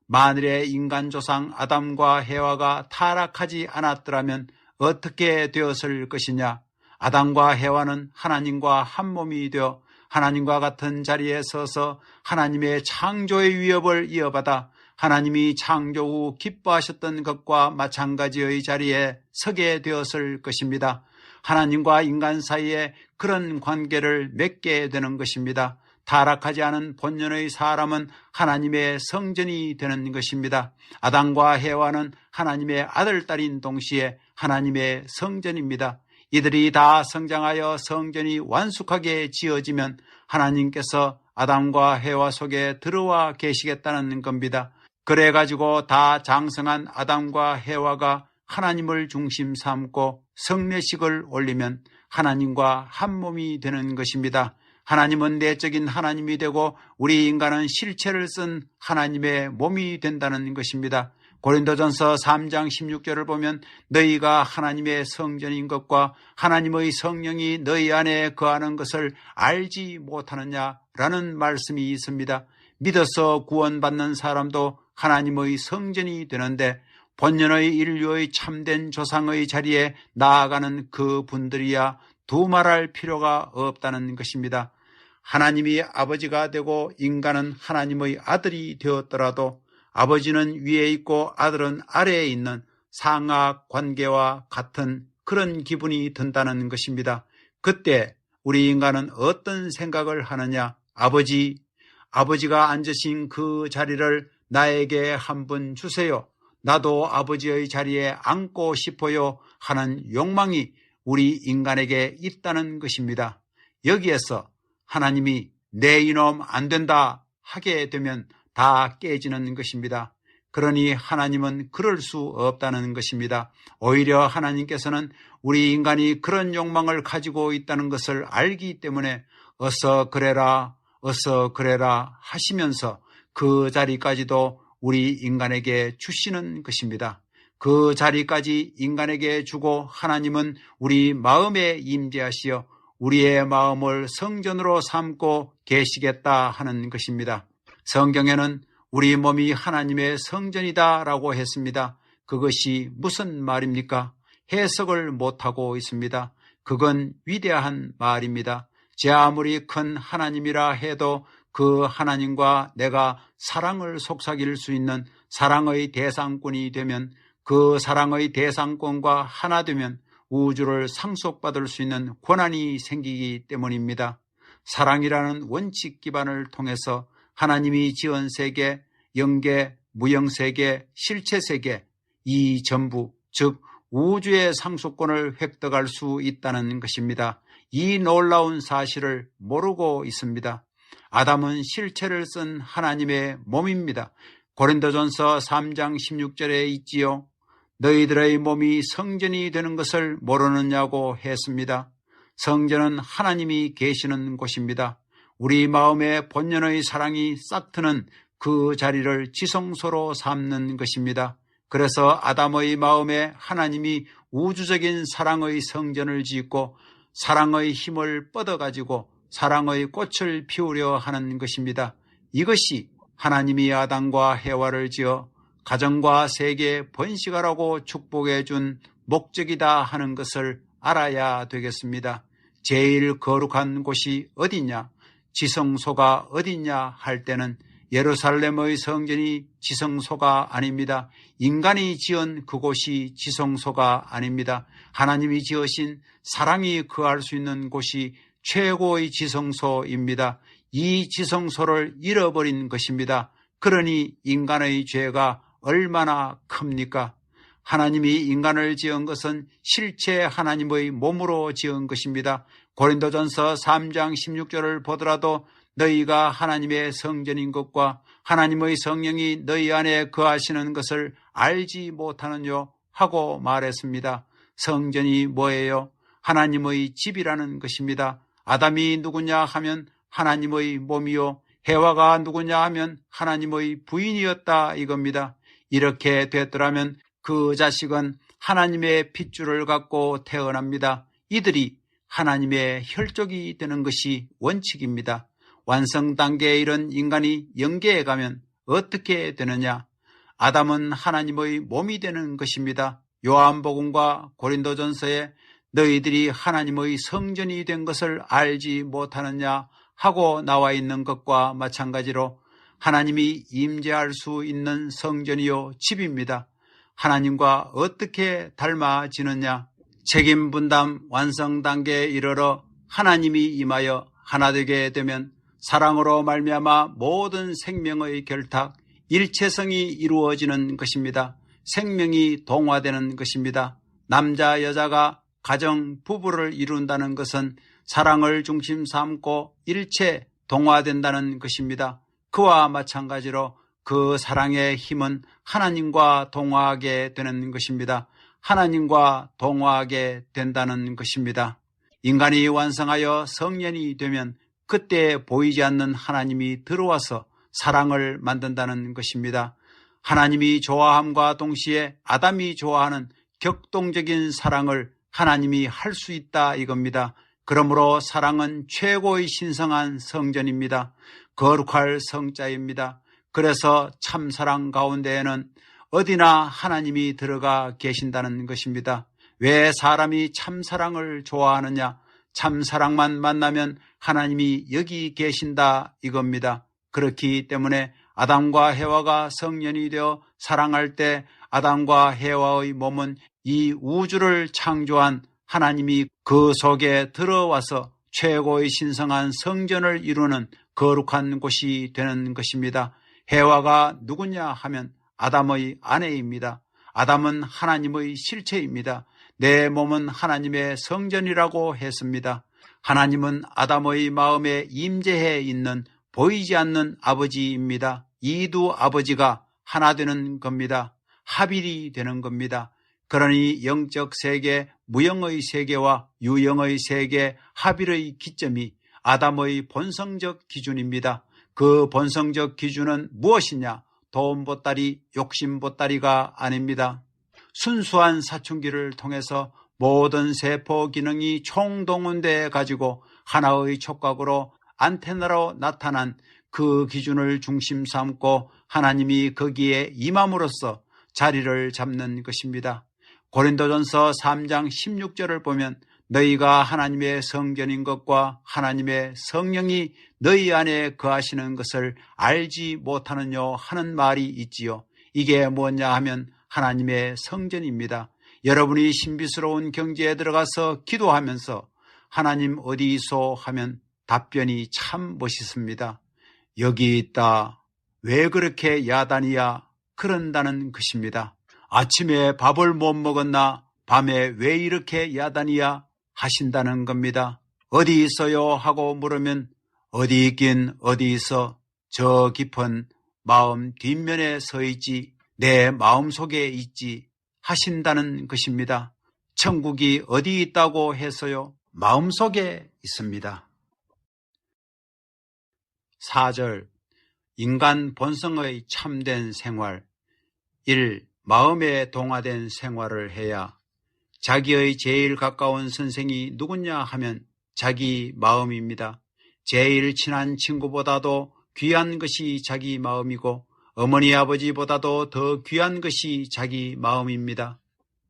만일에 인간 조상 아담과 해와가 타락하지 않았더라면 어떻게 되었을 것이냐? 아담과 해와는 하나님과 한 몸이 되어 하나님과 같은 자리에 서서 하나님의 창조의 위협을 이어받아 하나님이 창조 후 기뻐하셨던 것과 마찬가지의 자리에 서게 되었을 것입니다. 하나님과 인간 사이에 그런 관계를 맺게 되는 것입니다. 타락하지 않은 본연의 사람은 하나님의 성전이 되는 것입니다. 아담과 해와는 하나님의 아들, 딸인 동시에 하나님의 성전입니다. 이들이 다 성장하여 성전이 완숙하게 지어지면 하나님께서 아담과 해와 속에 들어와 계시겠다는 겁니다. 그래가지고 다 장성한 아담과 해와가 하나님을 중심 삼고 성례식을 올리면 하나님과 한 몸이 되는 것입니다. 하나님은 내적인 하나님이 되고 우리 인간은 실체를 쓴 하나님의 몸이 된다는 것입니다. 고린도전서 3장 16절을 보면 너희가 하나님의 성전인 것과 하나님의 성령이 너희 안에 거하는 것을 알지 못하느냐라는 말씀이 있습니다. 믿어서 구원받는 사람도 하나님의 성전이 되는데 본연의 인류의 참된 조상의 자리에 나아가는 그 분들이야 두말할 필요가 없다는 것입니다. 하나님이 아버지가 되고 인간은 하나님의 아들이 되었더라도 아버지는 위에 있고 아들은 아래에 있는 상하 관계와 같은 그런 기분이 든다는 것입니다. 그때 우리 인간은 어떤 생각을 하느냐? 아버지가 앉으신 그 자리를 나에게 한 분 주세요. 나도 아버지의 자리에 앉고 싶어요 하는 욕망이 우리 인간에게 있다는 것입니다. 여기에서 하나님이 내 이놈 안 된다 하게 되면 다 깨지는 것입니다. 그러니 하나님은 그럴 수 없다는 것입니다. 오히려 하나님께서는 우리 인간이 그런 욕망을 가지고 있다는 것을 알기 때문에 어서 그래라 하시면서 그 자리까지도 우리 인간에게 주시는 것입니다. 그 자리까지 인간에게 주고 하나님은 우리 마음에 임재하시어 우리의 마음을 성전으로 삼고 계시겠다 하는 것입니다. 성경에는 우리 몸이 하나님의 성전이다라고 했습니다. 그것이 무슨 말입니까? 해석을 못하고 있습니다. 그건 위대한 말입니다. 제 아무리 큰 하나님이라 해도 그 하나님과 내가 사랑을 속삭일 수 있는 사랑의 대상권이 되면, 그 사랑의 대상권과 하나 되면 우주를 상속받을 수 있는 권한이 생기기 때문입니다. 사랑이라는 원칙 기반을 통해서 하나님이 지은 세계, 영계, 무영세계, 실체세계, 이 전부, 즉 우주의 상속권을 획득할 수 있다는 것입니다. 이 놀라운 사실을 모르고 있습니다. 아담은 실체를 쓴 하나님의 몸입니다. 고린도전서 3장 16절에 있지요. 너희들의 몸이 성전이 되는 것을 모르느냐고 했습니다. 성전은 하나님이 계시는 곳입니다. 우리 마음의 본연의 사랑이 싹트는 그 자리를 지성소로 삼는 것입니다. 그래서 아담의 마음에 하나님이 우주적인 사랑의 성전을 짓고 사랑의 힘을 뻗어가지고 사랑의 꽃을 피우려 하는 것입니다. 이것이 하나님이 아담과 해와를 지어 가정과 세계에 번식하라고 축복해 준 목적이다 하는 것을 알아야 되겠습니다. 제일 거룩한 곳이 어디냐, 지성소가 어디냐 할 때는 예루살렘의 성전이 지성소가 아닙니다. 인간이 지은 그곳이 지성소가 아닙니다. 하나님이 지으신 사랑이 거할 수 있는 곳이 최고의 지성소입니다. 이 지성소를 잃어버린 것입니다. 그러니 인간의 죄가 얼마나 큽니까? 하나님이 인간을 지은 것은 실체 하나님의 몸으로 지은 것입니다. 고린도전서 3장 16절을 보더라도 너희가 하나님의 성전인 것과 하나님의 성령이 너희 안에 거하시는 것을 알지 못하느뇨 하고 말했습니다. 성전이 뭐예요? 하나님의 집이라는 것입니다. 아담이 누구냐 하면 하나님의 몸이요, 해와가 누구냐 하면 하나님의 부인이었다 이겁니다. 이렇게 됐더라면 그 자식은 하나님의 핏줄을 갖고 태어납니다. 이들이 하나님의 혈족이 되는 것이 원칙입니다. 완성 단계에 이른 인간이 영계에 가면 어떻게 되느냐? 아담은 하나님의 몸이 되는 것입니다. 요한복음과 고린도전서에 너희들이 하나님의 성전이 된 것을 알지 못하느냐 하고 나와 있는 것과 마찬가지로 하나님이 임재할 수 있는 성전이요 집입니다. 하나님과 어떻게 닮아지느냐? 책임 분담 완성 단계에 이르러 하나님이 임하여 하나 되게 되면 사랑으로 말미암아 모든 생명의 결탁, 일체성이 이루어지는 것입니다. 생명이 동화되는 것입니다. 남자 여자가 가정 부부를 이룬다는 것은 사랑을 중심 삼고 일체 동화된다는 것입니다. 그와 마찬가지로 그 사랑의 힘은 하나님과 동화하게 되는 것입니다. 하나님과 동화하게 된다는 것입니다. 인간이 완성하여 성년이 되면 그때 보이지 않는 하나님이 들어와서 사랑을 만든다는 것입니다. 하나님이 좋아함과 동시에 아담이 좋아하는 격동적인 사랑을 하나님이 할 수 있다 이겁니다. 그러므로 사랑은 최고의 신성한 성전입니다. 거룩할 성자입니다. 그래서 참사랑 가운데에는 어디나 하나님이 들어가 계신다는 것입니다. 왜 사람이 참사랑을 좋아하느냐? 참사랑만 만나면 하나님이 여기 계신다 이겁니다. 그렇기 때문에 아담과 해와가 성년이 되어 사랑할 때 아담과 해와의 몸은 이 우주를 창조한 하나님이 그 속에 들어와서 최고의 신성한 성전을 이루는 거룩한 곳이 되는 것입니다. 해와가 누구냐 하면 아담의 아내입니다. 아담은 하나님의 실체입니다. 내 몸은 하나님의 성전이라고 했습니다. 하나님은 아담의 마음에 임재해 있는 보이지 않는 아버지입니다. 이 두 아버지가 하나 되는 겁니다. 합일이 되는 겁니다. 그러니 영적 세계, 무영의 세계와 유영의 세계 합일의 기점이 아담의 본성적 기준입니다. 그 본성적 기준은 무엇이냐? 돈 보따리, 욕심 보따리가 아닙니다. 순수한 사춘기를 통해서 모든 세포 기능이 총동원돼 가지고 하나의 촉각으로 안테나로 나타난 그 기준을 중심 삼고 하나님이 거기에 임함으로써 자리를 잡는 것입니다. 고린도전서 3장 16절을 보면 너희가 하나님의 성전인 것과 하나님의 성령이 너희 안에 거하시는 것을 알지 못하느뇨 하는 말이 있지요. 이게 뭐냐 하면 하나님의 성전입니다. 여러분이 신비스러운 경지에 들어가서 기도하면서 하나님 어디 있어 하면 답변이 참 멋있습니다. 여기 있다. 왜 그렇게 야단이야? 그런다는 것입니다. 아침에 밥을 못 먹었나? 밤에 왜 이렇게 야단이야? 하신다는 겁니다. 어디 있어요? 하고 물으면 어디 있긴 어디 있어? 저 깊은 마음 뒷면에 서 있지. 내 마음속에 있지. 하신다는 것입니다. 천국이 어디 있다고 해서요? 마음속에 있습니다. 4절 인간 본성의 참된 생활 1. 마음에 동화된 생활을 해야 자기의 제일 가까운 선생이 누구냐 하면 자기 마음입니다. 제일 친한 친구보다도 귀한 것이 자기 마음이고 어머니 아버지보다도 더 귀한 것이 자기 마음입니다.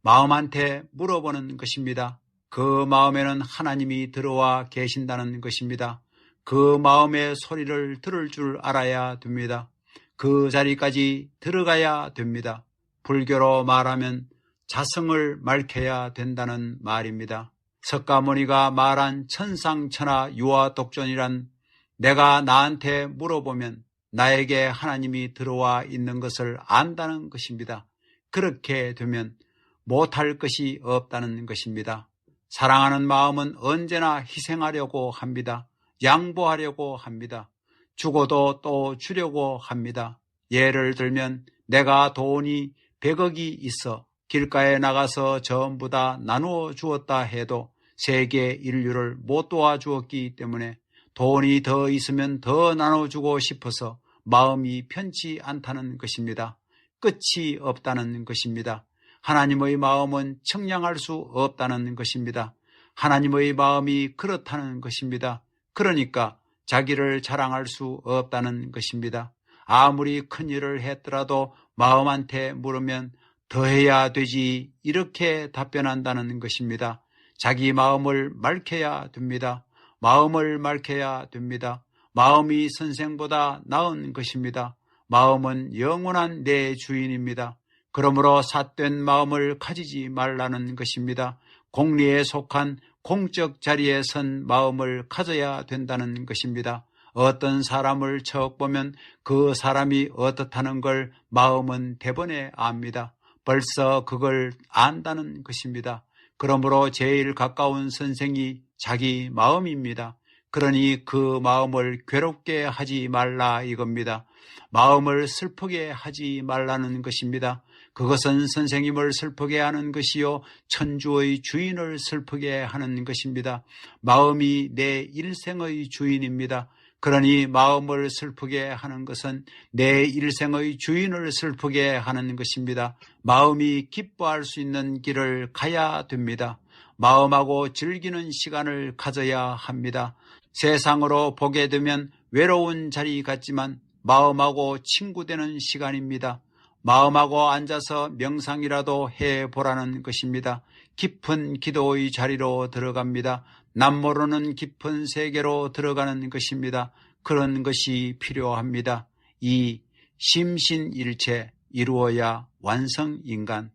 마음한테 물어보는 것입니다. 그 마음에는 하나님이 들어와 계신다는 것입니다. 그 마음의 소리를 들을 줄 알아야 됩니다. 그 자리까지 들어가야 됩니다. 불교로 말하면 자성을 맑혀야 된다는 말입니다. 석가모니가 말한 천상천하 유아독존이란 내가 나한테 물어보면 나에게 하나님이 들어와 있는 것을 안다는 것입니다. 그렇게 되면 못할 것이 없다는 것입니다. 사랑하는 마음은 언제나 희생하려고 합니다. 양보하려고 합니다. 주고도 또 주려고 합니다. 예를 들면 내가 돈이 100억이 있어 길가에 나가서 전부 다 나누어 주었다 해도 세계 인류를 못 도와주었기 때문에 돈이 더 있으면 더 나눠주고 싶어서 마음이 편치 않다는 것입니다. 끝이 없다는 것입니다. 하나님의 마음은 청량할 수 없다는 것입니다. 하나님의 마음이 그렇다는 것입니다. 그러니까 자기를 자랑할 수 없다는 것입니다. 아무리 큰 일을 했더라도 마음한테 물으면 더 해야 되지 이렇게 답변한다는 것입니다. 자기 마음을 맑혀야 됩니다. 마음을 맑혀야 됩니다. 마음이 선생보다 나은 것입니다. 마음은 영원한 내 주인입니다. 그러므로 삿된 마음을 가지지 말라는 것입니다. 공리에 속한 공적 자리에 선 마음을 가져야 된다는 것입니다. 어떤 사람을 척 보면 그 사람이 어떻다는 걸 마음은 대번에 압니다. 벌써 그걸 안다는 것입니다. 그러므로 제일 가까운 선생이 자기 마음입니다. 그러니 그 마음을 괴롭게 하지 말라 이겁니다. 마음을 슬프게 하지 말라는 것입니다. 그것은 선생님을 슬프게 하는 것이요 천주의 주인을 슬프게 하는 것입니다. 마음이 내 일생의 주인입니다. 그러니 마음을 슬프게 하는 것은 내 일생의 주인을 슬프게 하는 것입니다. 마음이 기뻐할 수 있는 길을 가야 됩니다. 마음하고 즐기는 시간을 가져야 합니다. 세상으로 보게 되면 외로운 자리 같지만 마음하고 친구되는 시간입니다. 마음하고 앉아서 명상이라도 해보라는 것입니다. 깊은 기도의 자리로 들어갑니다. 남 모르는 깊은 세계로 들어가는 것입니다. 그런 것이 필요합니다. 이 심신일체 이루어야 완성인간.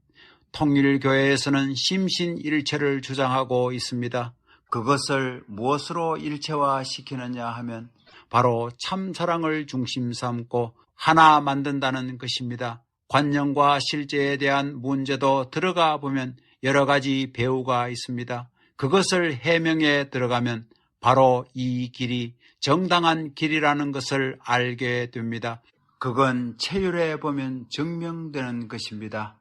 통일교회에서는 심신일체를 주장하고 있습니다. 그것을 무엇으로 일체화시키느냐 하면 바로 참사랑을 중심 삼고 하나 만든다는 것입니다. 관념과 실제에 대한 문제도 들어가 보면 여러 가지 배우가 있습니다. 그것을 해명해 들어가면 바로 이 길이 정당한 길이라는 것을 알게 됩니다. 그건 체율에 보면 증명되는 것입니다.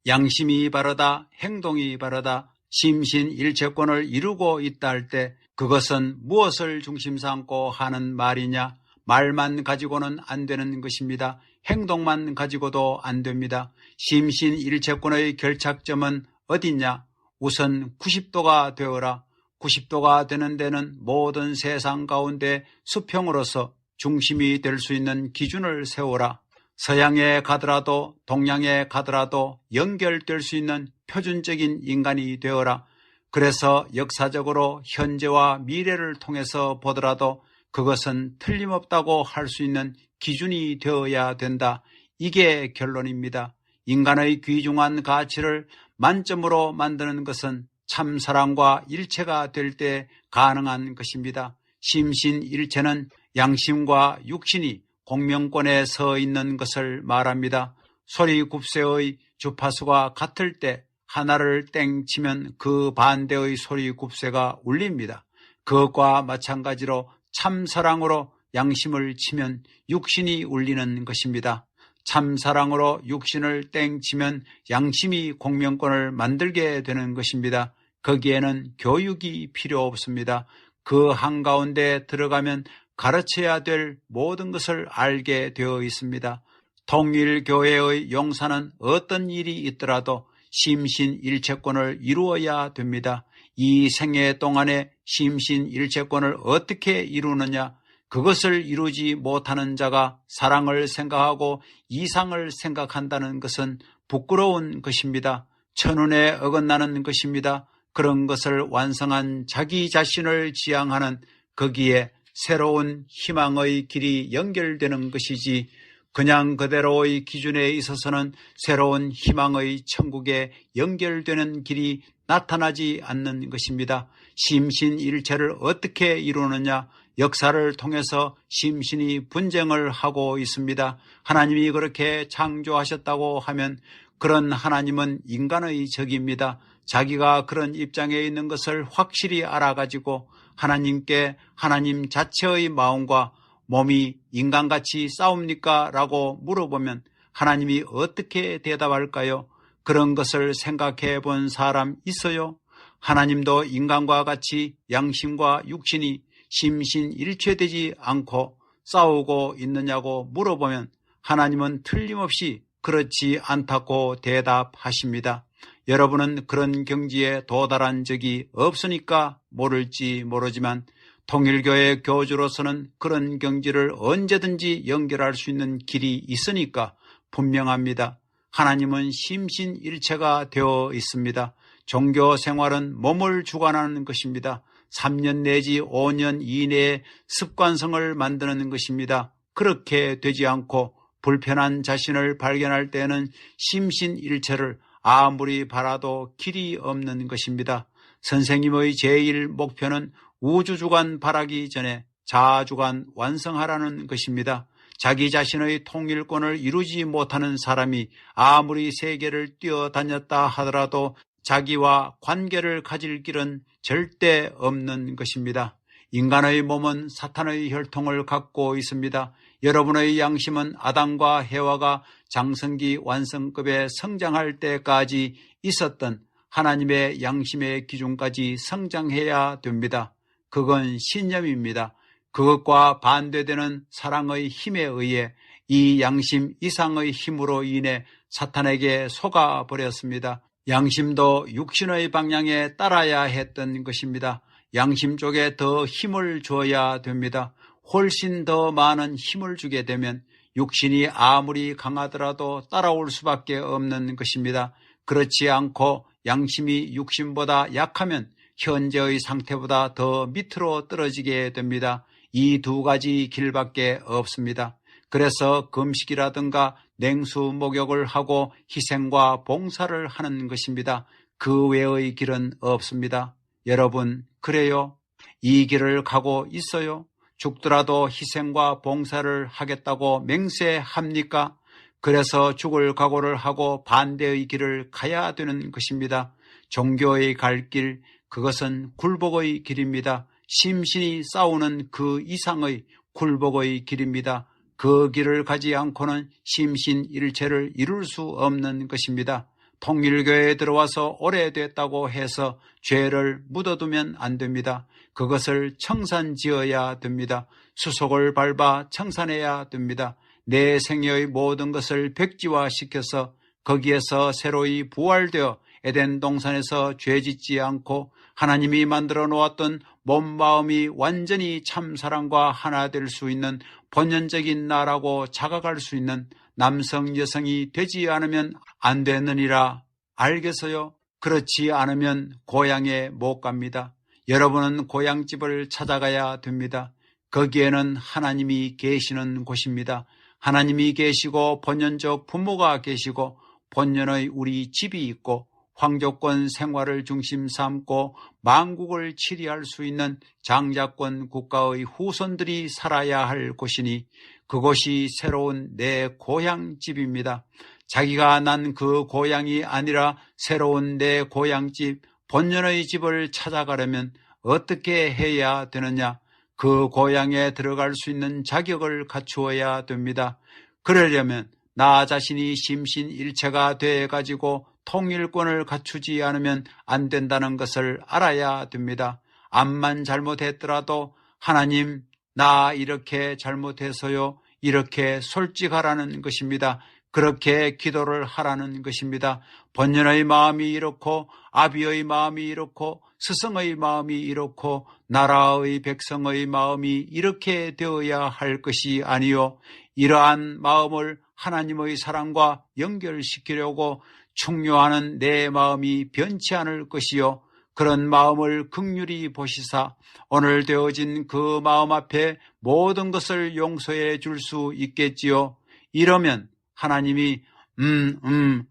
양심이 바르다, 행동이 바르다, 심신일체권을 이루고 있다 할 때 그것은 무엇을 중심 삼고 하는 말이냐? 말만 가지고는 안 되는 것입니다. 행동만 가지고도 안 됩니다. 심신일체권의 결착점은 어디냐? 우선 90도가 되어라. 90도가 되는 데는 모든 세상 가운데 수평으로서 중심이 될 수 있는 기준을 세워라. 서양에 가더라도 동양에 가더라도 연결될 수 있는 표준적인 인간이 되어라. 그래서 역사적으로 현재와 미래를 통해서 보더라도 그것은 틀림없다고 할 수 있는 기준이 되어야 된다. 이게 결론입니다. 인간의 귀중한 가치를 만점으로 만드는 것은 참사랑과 일체가 될 때 가능한 것입니다. 심신일체는 양심과 육신이 공명권에 서 있는 것을 말합니다. 소리굽새의 주파수가 같을 때 하나를 땡 치면 그 반대의 소리굽새가 울립니다. 그것과 마찬가지로 참사랑으로 양심을 치면 육신이 울리는 것입니다. 참사랑으로 육신을 땡 치면 양심이 공명권을 만들게 되는 것입니다. 거기에는 교육이 필요 없습니다. 그 한가운데 들어가면 가르쳐야 될 모든 것을 알게 되어 있습니다. 통일교회의 용사는 어떤 일이 있더라도 심신일체권을 이루어야 됩니다. 이 생애 동안에 심신일체권을 어떻게 이루느냐? 그것을 이루지 못하는 자가 사랑을 생각하고 이상을 생각한다는 것은 부끄러운 것입니다. 천운에 어긋나는 것입니다. 그런 것을 완성한 자기 자신을 지향하는 거기에 새로운 희망의 길이 연결되는 것이지 그냥 그대로의 기준에 있어서는 새로운 희망의 천국에 연결되는 길이 나타나지 않는 것입니다. 심신일체를 어떻게 이루느냐? 역사를 통해서 심신이 분쟁을 하고 있습니다. 하나님이 그렇게 창조하셨다고 하면 그런 하나님은 인간의 적입니다. 자기가 그런 입장에 있는 것을 확실히 알아가지고 하나님께 하나님 자체의 마음과 몸이 인간같이 싸웁니까? 라고 물어보면 하나님이 어떻게 대답할까요? 그런 것을 생각해 본 사람 있어요? 하나님도 인간과 같이 양심과 육신이 심신일체되지 않고 싸우고 있느냐고 물어보면 하나님은 틀림없이 그렇지 않다고 대답하십니다. 여러분은 그런 경지에 도달한 적이 없으니까 모를지 모르지만 통일교회 교주로서는 그런 경지를 언제든지 연결할 수 있는 길이 있으니까 분명합니다. 하나님은 심신일체가 되어 있습니다. 종교 생활은 몸을 주관하는 것입니다. 3년 내지 5년 이내에 습관성을 만드는 것입니다. 그렇게 되지 않고 불편한 자신을 발견할 때는 심신일체를 아무리 바라도 길이 없는 것입니다. 선생님의 제1 목표는 우주주관 바라기 전에 자아주관 완성하라는 것입니다. 자기 자신의 통일권을 이루지 못하는 사람이 아무리 세계를 뛰어다녔다 하더라도 자기와 관계를 가질 길은 절대 없는 것입니다. 인간의 몸은 사탄의 혈통을 갖고 있습니다. 여러분의 양심은 아담과 해와가 장성기 완성급에 성장할 때까지 있었던 하나님의 양심의 기준까지 성장해야 됩니다. 그건 신념입니다. 그것과 반대되는 사랑의 힘에 의해 이 양심 이상의 힘으로 인해 사탄에게 속아버렸습니다. 양심도 육신의 방향에 따라야 했던 것입니다. 양심 쪽에 더 힘을 줘야 됩니다. 훨씬 더 많은 힘을 주게 되면 육신이 아무리 강하더라도 따라올 수밖에 없는 것입니다. 그렇지 않고 양심이 육신보다 약하면 현재의 상태보다 더 밑으로 떨어지게 됩니다. 이 두 가지 길밖에 없습니다. 그래서 금식이라든가 냉수 목욕을 하고 희생과 봉사를 하는 것입니다. 그 외의 길은 없습니다. 여러분, 그래요? 이 길을 가고 있어요? 죽더라도 희생과 봉사를 하겠다고 맹세합니까? 그래서 죽을 각오를 하고 반대의 길을 가야 되는 것입니다. 종교의 갈 길, 그것은 굴복의 길입니다. 심신이 싸우는 그 이상의 굴복의 길입니다. 그 길을 가지 않고는 심신일체를 이룰 수 없는 것입니다. 통일교회에 들어와서 오래됐다고 해서 죄를 묻어두면 안 됩니다. 그것을 청산지어야 됩니다. 수속을 밟아 청산해야 됩니다. 내 생애의 모든 것을 백지화시켜서 거기에서 새로이 부활되어 에덴 동산에서 죄짓지 않고 하나님이 만들어 놓았던 몸 마음이 완전히 참사랑과 하나 될 수 있는 본연적인 나라고 자각할 수 있는 남성 여성이 되지 않으면 안 되느니라. 알겠어요? 그렇지 않으면 고향에 못 갑니다. 여러분은 고향집을 찾아가야 됩니다. 거기에는 하나님이 계시는 곳입니다. 하나님이 계시고 본연적 부모가 계시고 본연의 우리 집이 있고 황조권 생활을 중심 삼고 만국을 치리할 수 있는 장자권 국가의 후손들이 살아야 할 곳이니 그곳이 새로운 내 고향집입니다. 자기가 난 그 고향이 아니라 새로운 내 고향집, 본연의 집을 찾아가려면 어떻게 해야 되느냐? 그 고향에 들어갈 수 있는 자격을 갖추어야 됩니다. 그러려면 나 자신이 심신일체가 돼가지고 통일권을 갖추지 않으면 안 된다는 것을 알아야 됩니다. 암만 잘못했더라도 하나님, 나 이렇게 잘못해서요, 이렇게 솔직하라는 것입니다. 그렇게 기도를 하라는 것입니다. 본연의 마음이 이렇고 아비의 마음이 이렇고 스승의 마음이 이렇고 나라의 백성의 마음이 이렇게 되어야 할 것이 아니요, 이러한 마음을 하나님의 사랑과 연결시키려고 충요하는 내 마음이 변치 않을 것이요, 그런 마음을 긍휼히 보시사 오늘 되어진 그 마음 앞에 모든 것을 용서해 줄 수 있겠지요. 이러면 하나님이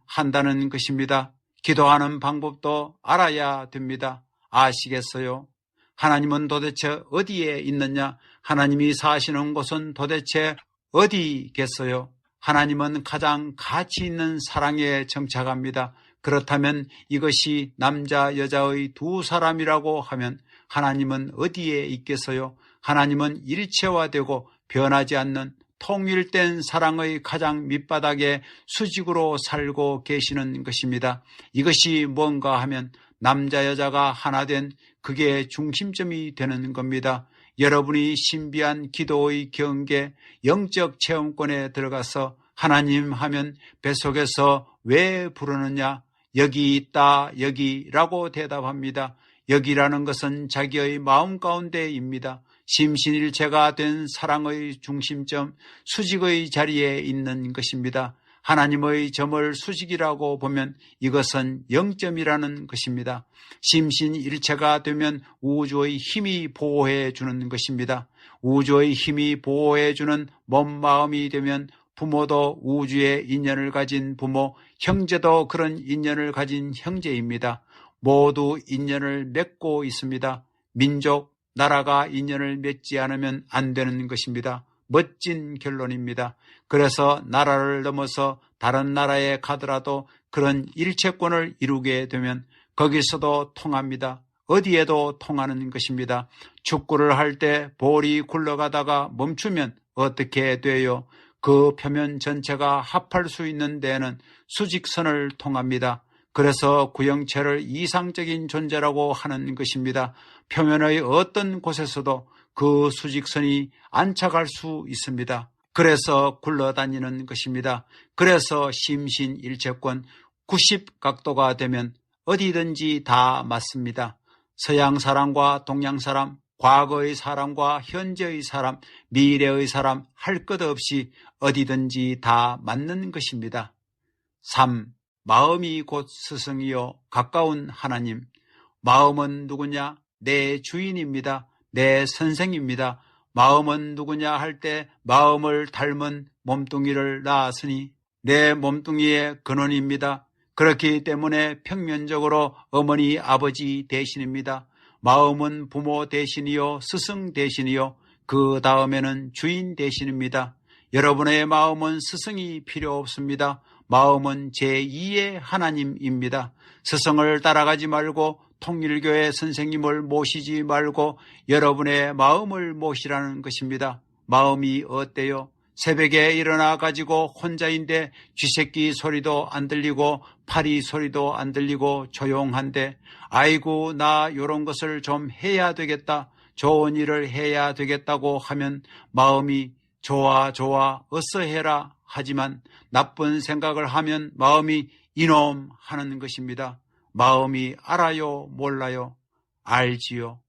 한다는 것입니다. 기도하는 방법도 알아야 됩니다. 아시겠어요? 하나님은 도대체 어디에 있느냐? 하나님이 사시는 곳은 도대체 어디겠어요? 하나님은 가장 가치 있는 사랑에 정착합니다. 그렇다면 이것이 남자 여자의 두 사람이라고 하면 하나님은 어디에 있겠어요? 하나님은 일체화되고 변하지 않는 통일된 사랑의 가장 밑바닥에 수직으로 살고 계시는 것입니다. 이것이 뭔가 하면 남자 여자가 하나 된 그게 중심점이 되는 겁니다. 여러분이 신비한 기도의 경계, 영적 체험권에 들어가서 하나님 하면 뱃속에서 왜 부르느냐? 여기 있다, 여기라고 대답합니다. 여기라는 것은 자기의 마음 가운데입니다. 심신일체가 된 사랑의 중심점, 수직의 자리에 있는 것입니다. 하나님의 점을 수직이라고 보면 이것은 0점이라는 것입니다. 심신일체가 되면 우주의 힘이 보호해 주는 것입니다. 우주의 힘이 보호해 주는 몸 마음이 되면 부모도 우주의 인연을 가진 부모, 형제도 그런 인연을 가진 형제입니다. 모두 인연을 맺고 있습니다. 민족, 나라가 인연을 맺지 않으면 안 되는 것입니다. 멋진 결론입니다. 그래서 나라를 넘어서 다른 나라에 가더라도 그런 일체권을 이루게 되면 거기서도 통합니다. 어디에도 통하는 것입니다. 축구를 할 때 볼이 굴러가다가 멈추면 어떻게 돼요? 그 표면 전체가 합할 수 있는 데에는 수직선을 통합니다. 그래서 구형체를 이상적인 존재라고 하는 것입니다. 표면의 어떤 곳에서도 그 수직선이 안착할 수 있습니다. 그래서 굴러다니는 것입니다. 그래서 심신일체권 90각도가 되면 어디든지 다 맞습니다. 서양 사람과 동양 사람, 과거의 사람과 현재의 사람, 미래의 사람 할 것 없이 어디든지 다 맞는 것입니다. 3. 마음이 곧 스승이요 가까운 하나님. 마음은 누구냐? 내 주인입니다. 내 선생입니다. 마음은 누구냐 할 때 마음을 닮은 몸뚱이를 낳았으니 내 몸뚱이의 근원입니다. 그렇기 때문에 평면적으로 어머니 아버지 대신입니다. 마음은 부모 대신이요 스승 대신이요 그 다음에는 주인 대신입니다. 여러분의 마음은 스승이 필요 없습니다. 마음은 제2의 하나님입니다. 스승을 따라가지 말고 통일교회 선생님을 모시지 말고 여러분의 마음을 모시라는 것입니다. 마음이 어때요? 새벽에 일어나 가지고 혼자인데 쥐새끼 소리도 안 들리고 파리 소리도 안 들리고 조용한데 아이고 나 이런 것을 좀 해야 되겠다. 좋은 일을 해야 되겠다고 하면 마음이 좋아 어서 해라 하지만 나쁜 생각을 하면 마음이 이놈 하는 것입니다. 마음이 알아요 몰라요? 알지요.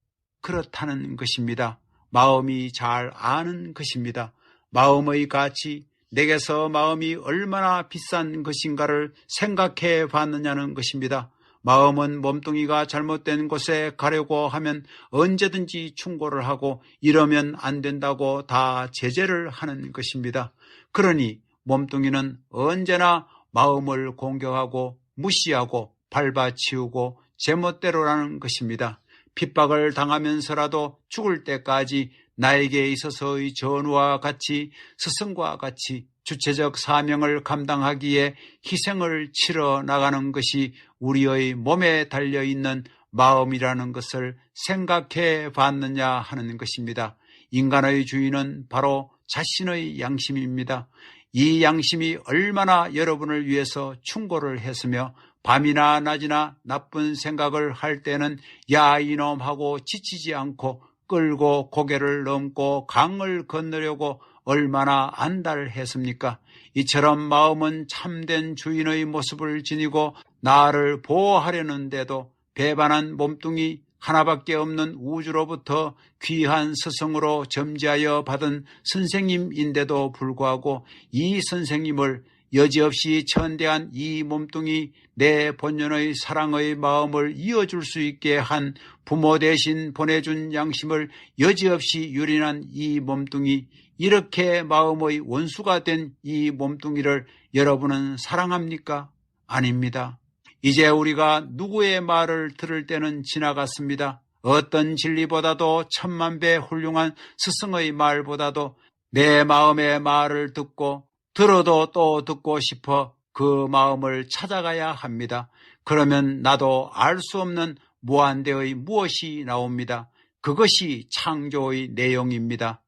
그렇다는 것입니다. 마음이 잘 아는 것입니다. 마음의 가치, 내게서 마음이 얼마나 비싼 것인가를 생각해 봤느냐는 것입니다. 마음은 몸뚱이가 잘못된 곳에 가려고 하면 언제든지 충고를 하고 이러면 안 된다고 다 제재를 하는 것입니다. 그러니 몸뚱이는 언제나 마음을 공격하고 무시하고 밟아치우고 제멋대로라는 것입니다. 핍박을 당하면서라도 죽을 때까지 나에게 있어서의 전우와 같이 스승과 같이 주체적 사명을 감당하기에 희생을 치러 나가는 것이 우리의 몸에 달려있는 마음이라는 것을 생각해 봤느냐 하는 것입니다. 인간의 주인은 바로 자신의 양심입니다. 이 양심이 얼마나 여러분을 위해서 충고를 했으며 밤이나 낮이나 나쁜 생각을 할 때는 야 이놈 하고 지치지 않고 끌고 고개를 넘고 강을 건너려고 얼마나 안달했습니까? 이처럼 마음은 참된 주인의 모습을 지니고 나를 보호하려는데도 배반한 몸뚱이 하나밖에 없는 우주로부터 귀한 스승으로 점지하여 받은 선생님인데도 불구하고 이 선생님을 여지없이 천대한 이 몸뚱이 내 본연의 사랑의 마음을 이어줄 수 있게 한 부모 대신 보내준 양심을 여지없이 유린한 이 몸뚱이, 이렇게 마음의 원수가 된 이 몸뚱이를 여러분은 사랑합니까? 아닙니다. 이제 우리가 누구의 말을 들을 때는 지나갔습니다. 어떤 진리보다도 천만 배 훌륭한 스승의 말보다도 내 마음의 말을 듣고 들어도 또 듣고 싶어 그 마음을 찾아가야 합니다. 그러면 나도 알 수 없는 무한대의 무엇이 나옵니다. 그것이 창조의 내용입니다.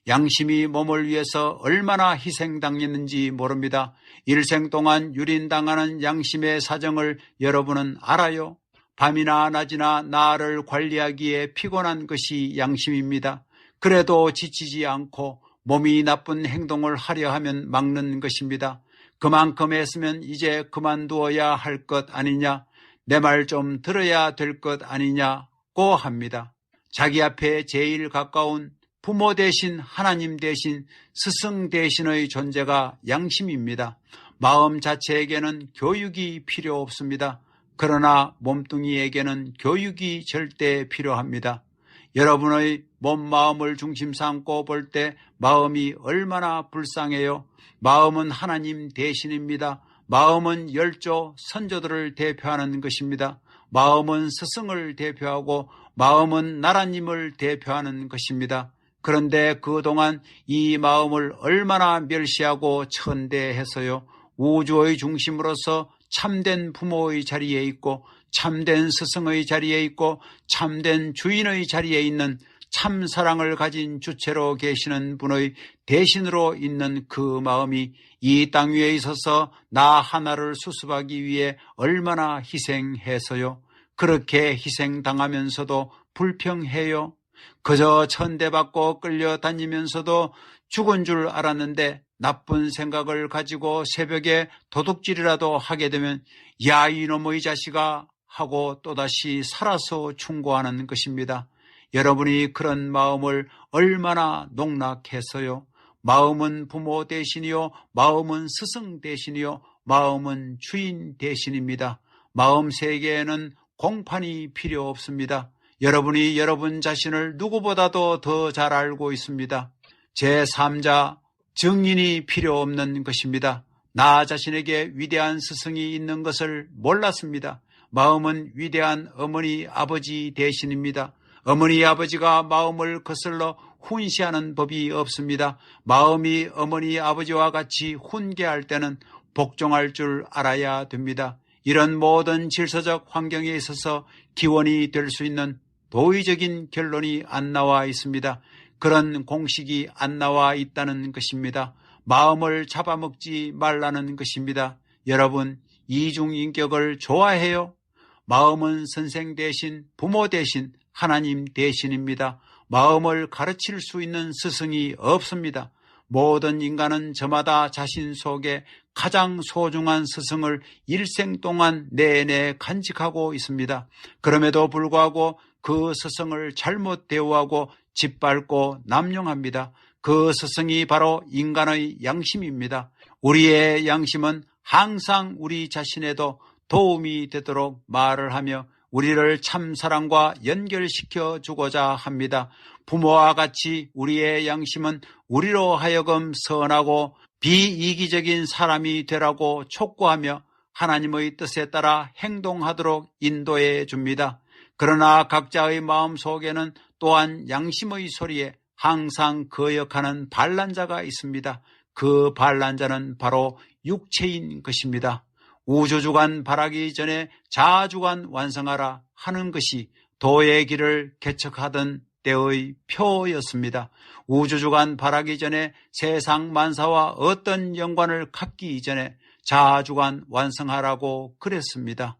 양심이 몸을 위해서 얼마나 희생당했는지 모릅니다. 일생 동안 유린당하는 양심의 사정을 여러분은 알아요? 밤이나 낮이나 나를 관리하기에 피곤한 것이 양심입니다. 그래도 지치지 않고 몸이 나쁜 행동을 하려 하면 막는 것입니다. 그만큼 했으면 이제 그만두어야 할 것 아니냐, 내 말 좀 들어야 될 것 아니냐고 합니다. 자기 앞에 제일 가까운 부모 대신 하나님 대신 스승 대신의 존재가 양심입니다. 마음 자체에게는 교육이 필요 없습니다. 그러나 몸뚱이에게는 교육이 절대 필요합니다. 여러분의 몸 마음을 중심 삼고 볼 때 마음이 얼마나 불쌍해요. 마음은 하나님 대신입니다. 마음은 열조 선조들을 대표하는 것입니다. 마음은 스승을 대표하고 마음은 나라님을 대표하는 것입니다. 그런데 그동안 이 마음을 얼마나 멸시하고 천대해서요. 우주의 중심으로서 참된 부모의 자리에 있고 참된 스승의 자리에 있고 참된 주인의 자리에 있는 참 사랑을 가진 주체로 계시는 분의 대신으로 있는 그 마음이 이 땅 위에 있어서 나 하나를 수습하기 위해 얼마나 희생해서요. 그렇게 희생당하면서도 불평해요. 그저 천대받고 끌려다니면서도 죽은 줄 알았는데 나쁜 생각을 가지고 새벽에 도둑질이라도 하게 되면 야 이놈의 자식아 하고 또다시 살아서 충고하는 것입니다. 여러분이 그런 마음을 얼마나 농락해서요. 마음은 부모 대신이요, 마음은 스승 대신이요, 마음은 주인 대신입니다. 마음 세계에는 공판이 필요 없습니다. 여러분이 여러분 자신을 누구보다도 더 잘 알고 있습니다. 제3자 증인이 필요 없는 것입니다. 나 자신에게 위대한 스승이 있는 것을 몰랐습니다. 마음은 위대한 어머니 아버지 대신입니다. 어머니 아버지가 마음을 거슬러 훈시하는 법이 없습니다. 마음이 어머니 아버지와 같이 훈계할 때는 복종할 줄 알아야 됩니다. 이런 모든 질서적 환경에 있어서 기원이 될 수 있는 도의적인 결론이 안 나와 있습니다. 그런 공식이 안 나와 있다는 것입니다. 마음을 잡아먹지 말라는 것입니다. 여러분, 이중인격을 좋아해요? 마음은 선생 대신, 부모 대신, 하나님 대신입니다. 마음을 가르칠 수 있는 스승이 없습니다. 모든 인간은 저마다 자신 속에 가장 소중한 스승을 일생 동안 내내 간직하고 있습니다. 그럼에도 불구하고 그 스승을 잘못 대우하고 짓밟고 남용합니다. 그 스승이 바로 인간의 양심입니다. 우리의 양심은 항상 우리 자신에도 도움이 되도록 말을 하며 우리를 참 사랑과 연결시켜 주고자 합니다. 부모와 같이 우리의 양심은 우리로 하여금 선하고 비이기적인 사람이 되라고 촉구하며 하나님의 뜻에 따라 행동하도록 인도해 줍니다. 그러나 각자의 마음 속에는 또한 양심의 소리에 항상 거역하는 반란자가 있습니다. 그 반란자는 바로 육체인 것입니다. 우주주간 바라기 전에 자아주간 완성하라 하는 것이 도의 길을 개척하던 때의 표였습니다. 우주주간 바라기 전에 세상 만사와 어떤 연관을 갖기 이전에 자아주간 완성하라고 그랬습니다.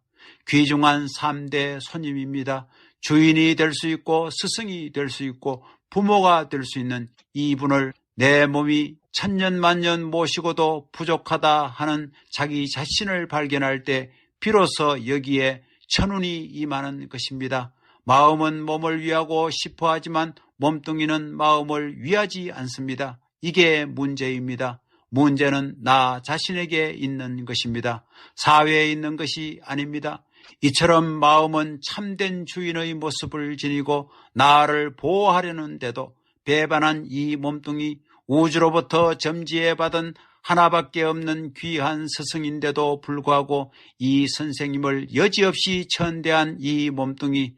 귀중한 3대 손님입니다. 주인이 될 수 있고 스승이 될 수 있고 부모가 될 수 있는 이분을 내 몸이 천년만년 모시고도 부족하다 하는 자기 자신을 발견할 때 비로소 여기에 천운이 임하는 것입니다. 마음은 몸을 위하고 싶어 하지만 몸뚱이는 마음을 위하지 않습니다. 이게 문제입니다. 문제는 나 자신에게 있는 것입니다. 사회에 있는 것이 아닙니다. 이처럼 마음은 참된 주인의 모습을 지니고 나를 보호하려는데도 배반한 이 몸뚱이, 우주로부터 점지해받은 하나밖에 없는 귀한 스승인데도 불구하고 이 선생님을 여지없이 천대한 이 몸뚱이,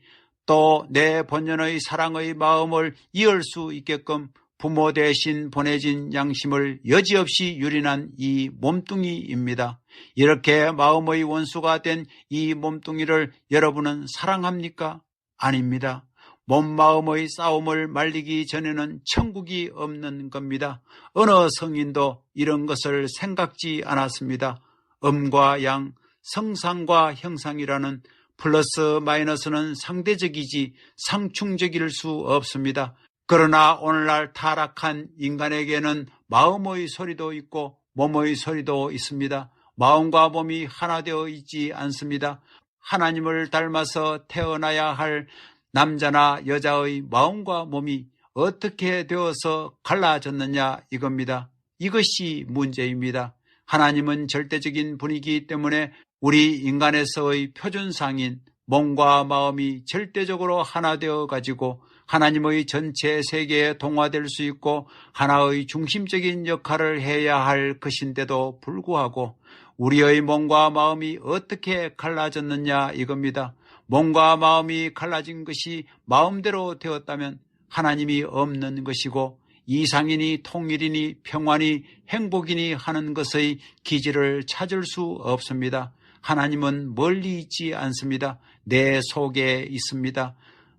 또 내 본연의 사랑의 마음을 이을 수 있게끔 부모 대신 보내진 양심을 여지없이 유린한 이 몸뚱이입니다. 이렇게 마음의 원수가 된 이 몸뚱이를 여러분은 사랑합니까? 아닙니다. 몸마음의 싸움을 말리기 전에는 천국이 없는 겁니다. 어느 성인도 이런 것을 생각지 않았습니다. 음과 양, 성상과 형상이라는 플러스 마이너스는 상대적이지 상충적일 수 없습니다. 그러나 오늘날 타락한 인간에게는 마음의 소리도 있고 몸의 소리도 있습니다. 마음과 몸이 하나 되어 있지 않습니다. 하나님을 닮아서 태어나야 할 남자나 여자의 마음과 몸이 어떻게 되어서 갈라졌느냐 이겁니다. 이것이 문제입니다. 하나님은 절대적인 분이기 때문에 우리 인간에서의 표준상인 몸과 마음이 절대적으로 하나 되어 가지고 하나님의 전체 세계에 동화될 수 있고 하나의 중심적인 역할을 해야 할 것인데도 불구하고 우리의 몸과 마음이 어떻게 갈라졌느냐 이겁니다. 몸과 마음이 갈라진 것이 마음대로 되었다면 하나님이 없는 것이고 이상이니 통일이니 평안이 행복이니 하는 것의 기질을 찾을 수 없습니다. 하나님은 멀리 있지 않습니다. 내 속에 있습니다.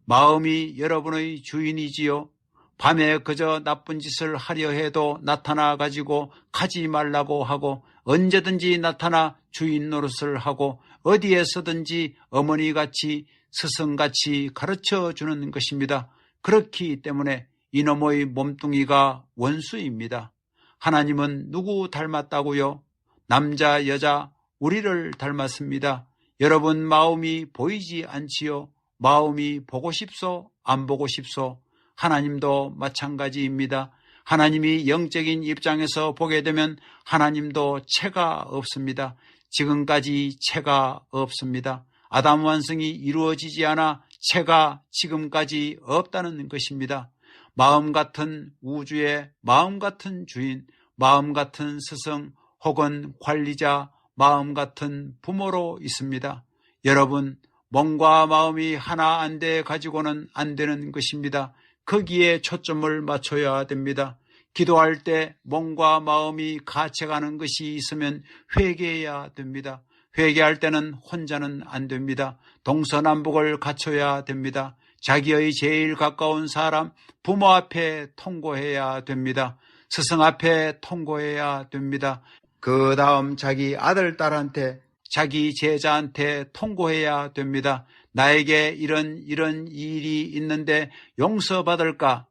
마음이 여러분의 주인이지요. 밤에 그저 나쁜 짓을 하려 해도 나타나 가지고 가지 말라고 하고 언제든지 나타나 주인 노릇을 하고 어디에서든지 어머니같이 스승같이 가르쳐 주는 것입니다. 그렇기 때문에 이놈의 몸뚱이가 원수입니다. 하나님은 누구 닮았다고요? 남자, 여자, 우리를 닮았습니다. 여러분 마음이 보이지 않지요? 마음이 보고 싶소? 안 보고 싶소? 하나님도 마찬가지입니다. 하나님이 영적인 입장에서 보게 되면 하나님도 체가 없습니다. 지금까지 체가 없습니다. 아담 완성이 이루어지지 않아 체가 지금까지 없다는 것입니다. 마음 같은 우주의 마음 같은 주인, 마음 같은 스승 혹은 관리자, 마음 같은 부모로 있습니다. 여러분, 몸과 마음이 하나 안 돼 가지고는 안 되는 것입니다. 거기에 초점을 맞춰야 됩니다. 기도할 때 몸과 마음이 갇혀가는 것이 있으면 회개해야 됩니다. 회개할 때는 혼자는 안 됩니다. 동서남북을 갖춰야 됩니다. 자기의 제일 가까운 사람, 부모 앞에 통고해야 됩니다. 스승 앞에 통고해야 됩니다. 그 다음 자기 아들, 딸한테, 자기 제자한테 통고해야 됩니다. 나에게 이런 일이 있는데 용서받을까?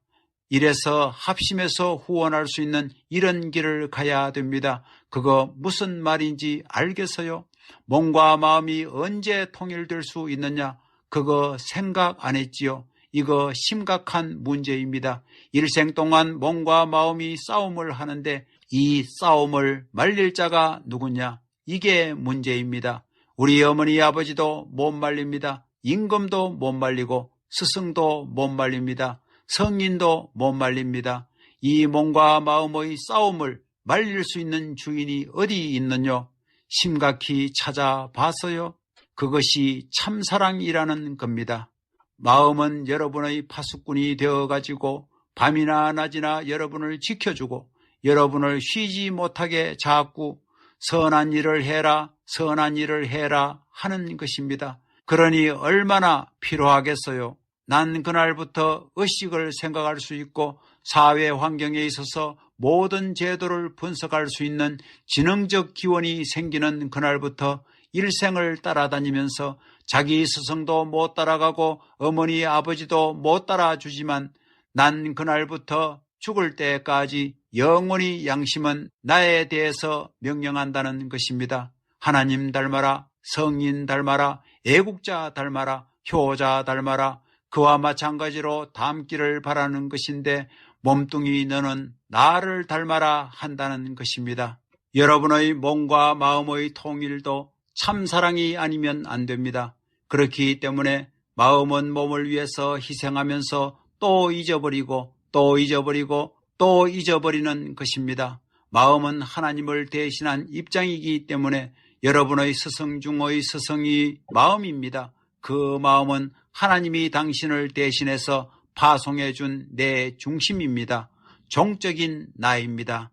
이래서 합심해서 후원할 수 있는 이런 길을 가야 됩니다. 그거 무슨 말인지 알겠어요? 몸과 마음이 언제 통일될 수 있느냐? 그거 생각 안 했지요? 이거 심각한 문제입니다. 일생 동안 몸과 마음이 싸움을 하는데 이 싸움을 말릴 자가 누구냐? 이게 문제입니다. 우리 어머니 아버지도 못 말립니다. 임금도 못 말리고 스승도 못 말립니다. 성인도 못 말립니다. 이 몸과 마음의 싸움을 말릴 수 있는 주인이 어디 있느뇨? 심각히 찾아봤어요. 그것이 참사랑이라는 겁니다. 마음은 여러분의 파수꾼이 되어가지고 밤이나 낮이나 여러분을 지켜주고 여러분을 쉬지 못하게 자꾸 선한 일을 해라, 선한 일을 해라 하는 것입니다. 그러니 얼마나 필요하겠어요. 난 그날부터 의식을 생각할 수 있고 사회 환경에 있어서 모든 제도를 분석할 수 있는 지능적 기원이 생기는 그날부터 일생을 따라다니면서 자기 스승도 못 따라가고 어머니 아버지도 못 따라주지만 난 그날부터 죽을 때까지 영원히 양심은 나에 대해서 명령한다는 것입니다. 하나님 닮아라, 성인 닮아라, 애국자 닮아라, 효자 닮아라. 그와 마찬가지로 닮기를 바라는 것인데 몸뚱이 너는 나를 닮아라 한다는 것입니다. 여러분의 몸과 마음의 통일도 참사랑이 아니면 안 됩니다. 그렇기 때문에 마음은 몸을 위해서 희생하면서 또 잊어버리고 또 잊어버리고 또 잊어버리는 것입니다. 마음은 하나님을 대신한 입장이기 때문에 여러분의 스승 중의 스승이 마음입니다. 그 마음은 하나님이 당신을 대신해서 파송해 준 내 중심입니다. 종적인 나입니다.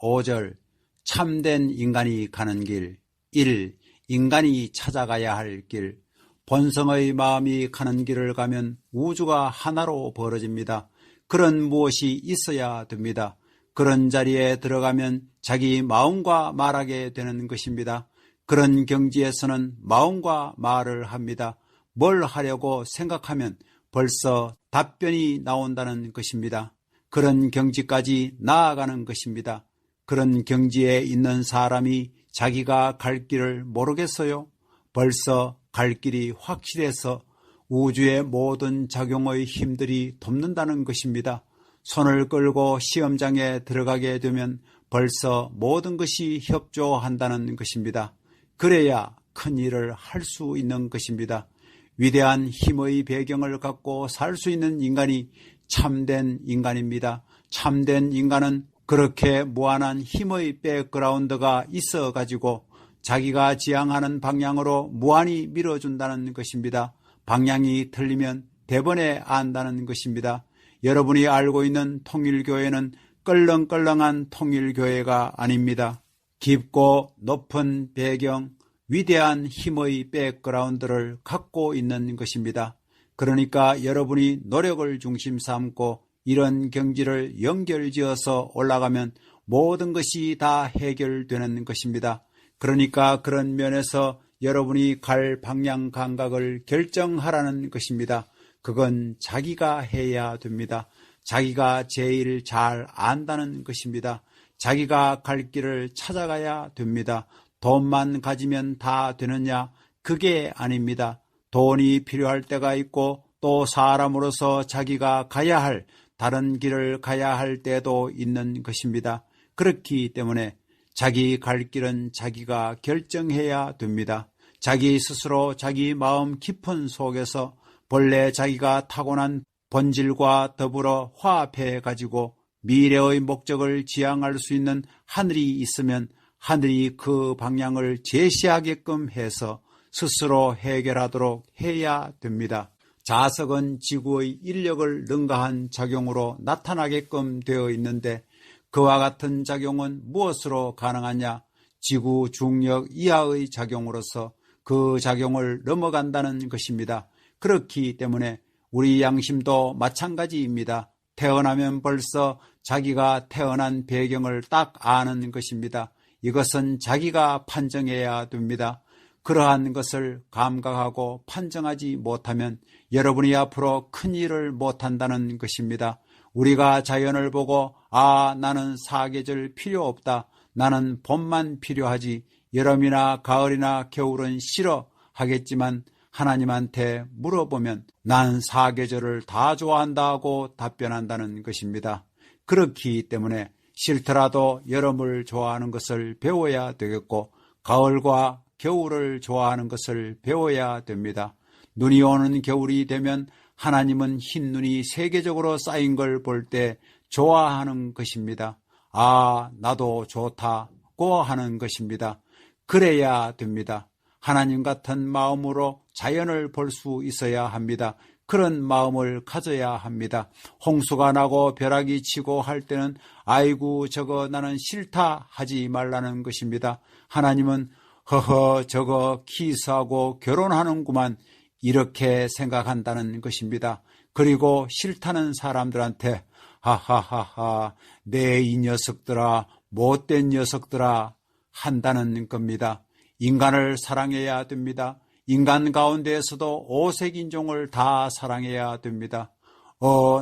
5절 참된 인간이 가는 길 1. 인간이 찾아가야 할 길. 본성의 마음이 가는 길을 가면 우주가 하나로 벌어집니다. 그런 무엇이 있어야 됩니다. 그런 자리에 들어가면 자기 마음과 말하게 되는 것입니다. 그런 경지에서는 마음과 말을 합니다. 뭘 하려고 생각하면 벌써 답변이 나온다는 것입니다. 그런 경지까지 나아가는 것입니다. 그런 경지에 있는 사람이 자기가 갈 길을 모르겠어요? 벌써 갈 길이 확실해서 우주의 모든 작용의 힘들이 돕는다는 것입니다. 손을 끌고 시험장에 들어가게 되면 벌써 모든 것이 협조한다는 것입니다. 그래야 큰 일을 할 수 있는 것입니다. 위대한 힘의 배경을 갖고 살 수 있는 인간이 참된 인간입니다. 참된 인간은 그렇게 무한한 힘의 백그라운드가 있어가지고 자기가 지향하는 방향으로 무한히 밀어준다는 것입니다. 방향이 틀리면 대번에 안다는 것입니다. 여러분이 알고 있는 통일교회는 껄렁껄렁한 통일교회가 아닙니다. 깊고 높은 배경, 위대한 힘의 백그라운드를 갖고 있는 것입니다. 그러니까 여러분이 노력을 중심 삼고 이런 경지를 연결지어서 올라가면 모든 것이 다 해결되는 것입니다. 그러니까 그런 면에서 여러분이 갈 방향 감각을 결정하라는 것입니다. 그건 자기가 해야 됩니다. 자기가 제일 잘 안다는 것입니다. 자기가 갈 길을 찾아가야 됩니다. 돈만 가지면 다 되느냐? 그게 아닙니다. 돈이 필요할 때가 있고 또 사람으로서 자기가 가야 할 다른 길을 가야 할 때도 있는 것입니다. 그렇기 때문에 자기 갈 길은 자기가 결정해야 됩니다. 자기 스스로 자기 마음 깊은 속에서 본래 자기가 타고난 본질과 더불어 화합해 가지고 미래의 목적을 지향할 수 있는 하늘이 있으면 하늘이 그 방향을 제시하게끔 해서 스스로 해결하도록 해야 됩니다. 자석은 지구의 인력을 능가한 작용으로 나타나게끔 되어 있는데 그와 같은 작용은 무엇으로 가능하냐? 지구 중력 이하의 작용으로서 그 작용을 넘어간다는 것입니다. 그렇기 때문에 우리 양심도 마찬가지입니다. 태어나면 벌써 자기가 태어난 배경을 딱 아는 것입니다. 이것은 자기가 판정해야 됩니다. 그러한 것을 감각하고 판정하지 못하면 여러분이 앞으로 큰 일을 못한다는 것입니다. 우리가 자연을 보고 나는 사계절 필요 없다. 나는 봄만 필요하지. 여름이나 가을이나 겨울은 싫어 하겠지만 하나님한테 물어보면 난 사계절을 다 좋아한다고 답변한다는 것입니다. 그렇기 때문에 싫더라도 여름을 좋아하는 것을 배워야 되겠고 가을과 겨울을 좋아하는 것을 배워야 됩니다. 눈이 오는 겨울이 되면 하나님은 흰 눈이 세계적으로 쌓인 걸 볼 때 좋아하는 것입니다. 나도 좋다고 하는 것입니다. 그래야 됩니다. 하나님 같은 마음으로 자연을 볼 수 있어야 합니다. 그런 마음을 가져야 합니다. 홍수가 나고 벼락이 치고 할 때는 아이고 저거 나는 싫다 하지 말라는 것입니다. 하나님은 저거 키스하고 결혼하는구만 이렇게 생각한다는 것입니다. 그리고 싫다는 사람들한테 하하하하 내 이 녀석들아 못된 녀석들아 한다는 겁니다. 인간을 사랑해야 됩니다. 인간 가운데에서도 오색인종을 다 사랑해야 됩니다.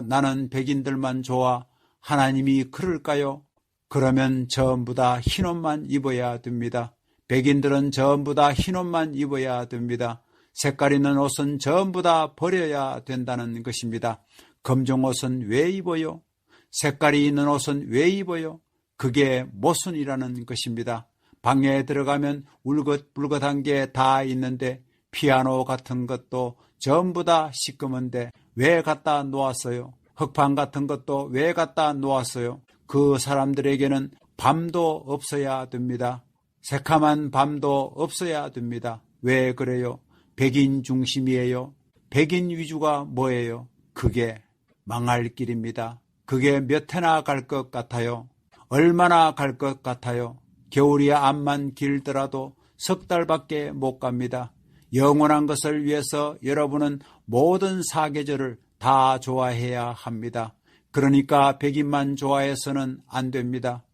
나는 백인들만 좋아. 하나님이 그럴까요? 그러면 전부 다 흰옷만 입어야 됩니다. 백인들은 전부 다 흰옷만 입어야 됩니다. 색깔 있는 옷은 전부 다 버려야 된다는 것입니다. 검정옷은 왜 입어요? 색깔이 있는 옷은 왜 입어요? 그게 모순이라는 것입니다. 방에 들어가면 울긋불긋한 게 다 있는데 피아노 같은 것도 전부 다 시꺼먼데 왜 갖다 놓았어요? 흙판 같은 것도 왜 갖다 놓았어요? 그 사람들에게는 밤도 없어야 됩니다. 새카만 밤도 없어야 됩니다. 왜 그래요? 백인 중심이에요. 백인 위주가 뭐예요? 그게 망할 길입니다. 그게 몇 해나 갈 것 같아요? 얼마나 갈 것 같아요? 겨울이 암만 길더라도 석 달밖에 못 갑니다. 영원한 것을 위해서 여러분은 모든 사계절을 다 좋아해야 합니다. 그러니까 백인만 좋아해서는 안 됩니다.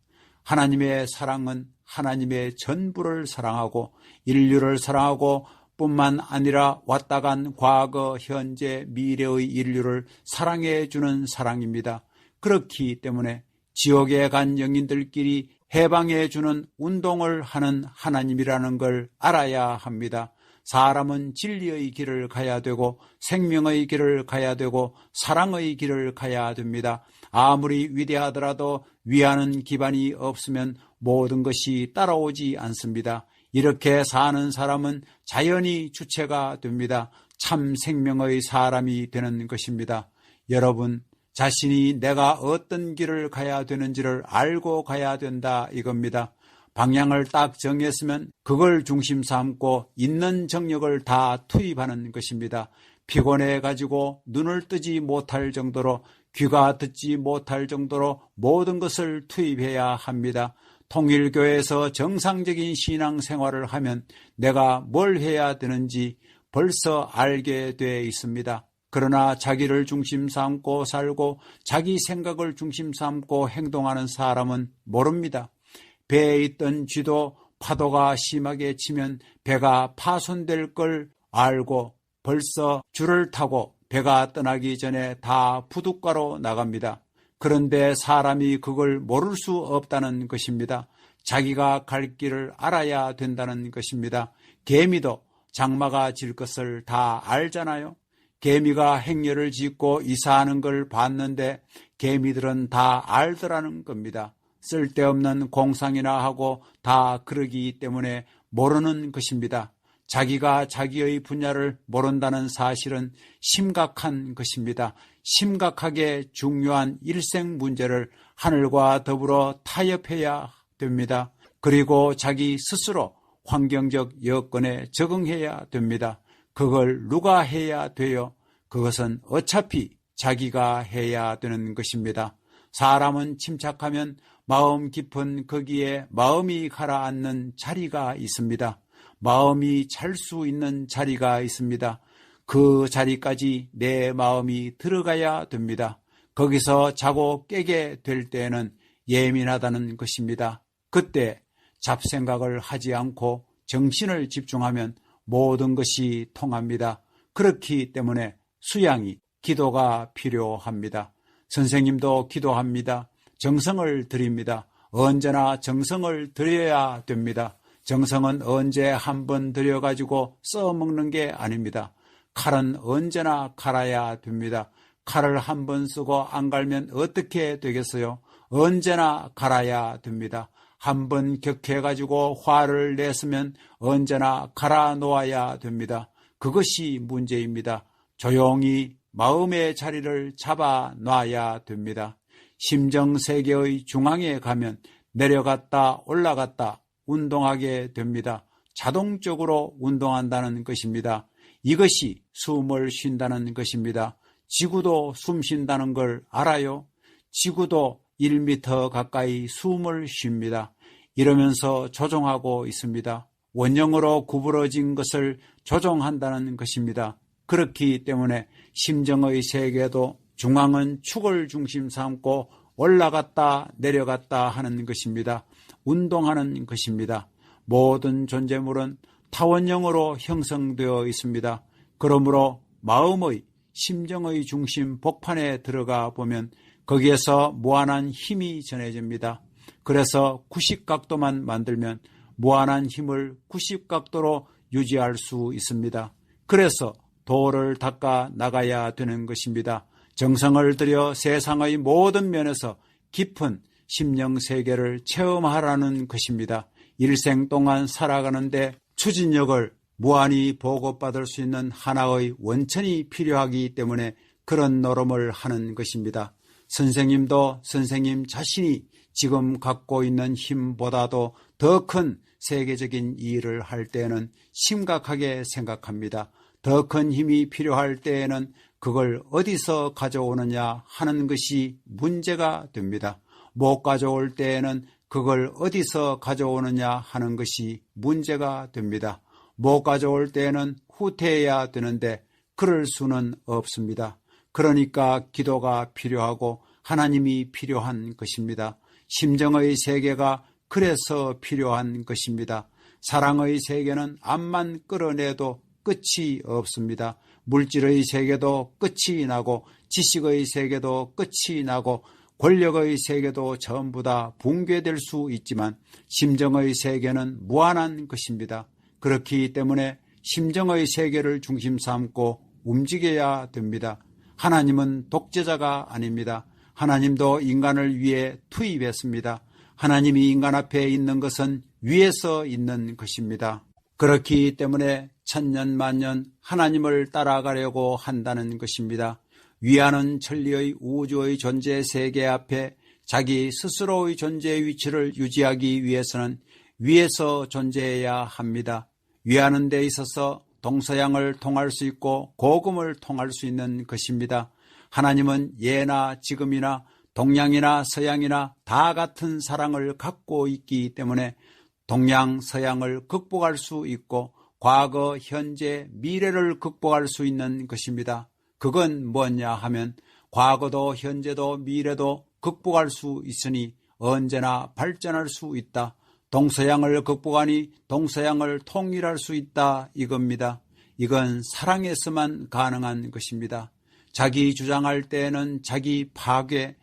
하나님의 사랑은 하나님의 전부를 사랑하고 인류를 사랑하고 뿐만 아니라 왔다 간 과거, 현재, 미래의 인류를 사랑해 주는 사랑입니다. 그렇기 때문에 지옥에 간 영인들끼리 해방해 주는 운동을 하는 하나님이라는 걸 알아야 합니다. 사람은 진리의 길을 가야 되고 생명의 길을 가야 되고 사랑의 길을 가야 됩니다. 아무리 위대하더라도 위하는 기반이 없으면 모든 것이 따라오지 않습니다. 이렇게 사는 사람은 자연이 주체가 됩니다. 참 생명의 사람이 되는 것입니다. 여러분, 자신이 내가 어떤 길을 가야 되는지를 알고 가야 된다 이겁니다. 방향을 딱 정했으면 그걸 중심 삼고 있는 정력을 다 투입하는 것입니다. 피곤해가지고 눈을 뜨지 못할 정도로 귀가 듣지 못할 정도로 모든 것을 투입해야 합니다. 통일교회에서 정상적인 신앙생활을 하면 내가 뭘 해야 되는지 벌써 알게 돼 있습니다. 그러나 자기를 중심 삼고 살고 자기 생각을 중심 삼고 행동하는 사람은 모릅니다. 배에 있던 쥐도 파도가 심하게 치면 배가 파손될 걸 알고 벌써 줄을 타고 배가 떠나기 전에 다 부둣가로 나갑니다. 그런데 사람이 그걸 모를 수 없다는 것입니다. 자기가 갈 길을 알아야 된다는 것입니다. 개미도 장마가 질 것을 다 알잖아요. 개미가 행렬을 짓고 이사하는 걸 봤는데 개미들은 다 알더라는 겁니다. 쓸데없는 공상이나 하고 다 그러기 때문에 모르는 것입니다. 자기가 자기의 분야를 모른다는 사실은 심각한 것입니다. 심각하게 중요한 일생 문제를 하늘과 더불어 타협해야 됩니다. 그리고 자기 스스로 환경적 여건에 적응해야 됩니다. 그걸 누가 해야 돼요? 그것은 어차피 자기가 해야 되는 것입니다. 사람은 침착하면 마음 깊은 거기에 마음이 가라앉는 자리가 있습니다. 마음이 잘 수 있는 자리가 있습니다. 그 자리까지 내 마음이 들어가야 됩니다. 거기서 자고 깨게 될 때에는 예민하다는 것입니다. 그때 잡생각을 하지 않고 정신을 집중하면 모든 것이 통합니다. 그렇기 때문에 수양이 기도가 필요합니다. 선생님도 기도합니다. 정성을 드립니다. 언제나 정성을 드려야 됩니다. 정성은 언제 한번 들여가지고 써먹는 게 아닙니다. 칼은 언제나 갈아야 됩니다. 칼을 한 번 쓰고 안 갈면 어떻게 되겠어요? 언제나 갈아야 됩니다. 한 번 격해가지고 화를 냈으면 언제나 갈아 놓아야 됩니다. 그것이 문제입니다. 조용히 마음의 자리를 잡아 놔야 됩니다. 심정세계의 중앙에 가면 내려갔다 올라갔다 운동하게 됩니다. 자동적으로 운동한다는 것입니다. 이것이 숨을 쉰다는 것입니다. 지구도 숨 쉰다는 걸 알아요? 지구도 1m 가까이 숨을 쉽니다. 이러면서 조종하고 있습니다. 원형으로 구부러진 것을 조종한다는 것입니다. 그렇기 때문에 심정의 세계도 중앙은 축을 중심 삼고 올라갔다 내려갔다 하는 것입니다. 운동하는 것입니다. 모든 존재물은 타원형으로 형성되어 있습니다. 그러므로 마음의 심정의 중심 복판에 들어가 보면 거기에서 무한한 힘이 전해집니다. 그래서 90각도만 만들면 무한한 힘을 90각도로 유지할 수 있습니다. 그래서 도를 닦아 나가야 되는 것입니다. 정성을 들여 세상의 모든 면에서 깊은 심령세계를 체험하라는 것입니다. 일생 동안 살아가는데 추진력을 무한히 보급받을 수 있는 하나의 원천이 필요하기 때문에 그런 노름을 하는 것입니다. 선생님도 선생님 자신이 지금 갖고 있는 힘보다도 더 큰 세계적인 일을 할 때에는 심각하게 생각합니다. 더 큰 힘이 필요할 때에는 그걸 어디서 가져오느냐 하는 것이 문제가 됩니다. 못 가져올 때에는 그걸 어디서 가져오느냐 하는 것이 문제가 됩니다. 못 가져올 때에는 후퇴해야 되는데 그럴 수는 없습니다. 그러니까 기도가 필요하고 하나님이 필요한 것입니다. 심정의 세계가 그래서 필요한 것입니다. 사랑의 세계는 암만 끌어내도 끝이 없습니다. 물질의 세계도 끝이 나고 지식의 세계도 끝이 나고 권력의 세계도 전부 다 붕괴될 수 있지만 심정의 세계는 무한한 것입니다. 그렇기 때문에 심정의 세계를 중심 삼고 움직여야 됩니다. 하나님은 독재자가 아닙니다. 하나님도 인간을 위해 투입했습니다. 하나님이 인간 앞에 있는 것은 위에서 있는 것입니다. 그렇기 때문에 천년만년 하나님을 따라가려고 한다는 것입니다. 위하는 천리의 우주의 존재 세계 앞에 자기 스스로의 존재 위치를 유지하기 위해서는 위에서 존재해야 합니다. 위하는 데 있어서 동서양을 통할 수 있고 고금을 통할 수 있는 것입니다. 하나님은 예나 지금이나 동양이나 서양이나 다 같은 사랑을 갖고 있기 때문에 동양, 서양을 극복할 수 있고 과거, 현재, 미래를 극복할 수 있는 것입니다. 그건 뭐냐 하면 과거도 현재도 미래도 극복할 수 있으니 언제나 발전할 수 있다. 동서양을 극복하니 동서양을 통일할 수 있다 이겁니다. 이건 사랑에서만 가능한 것입니다. 자기 주장할 때에는 자기 파괴,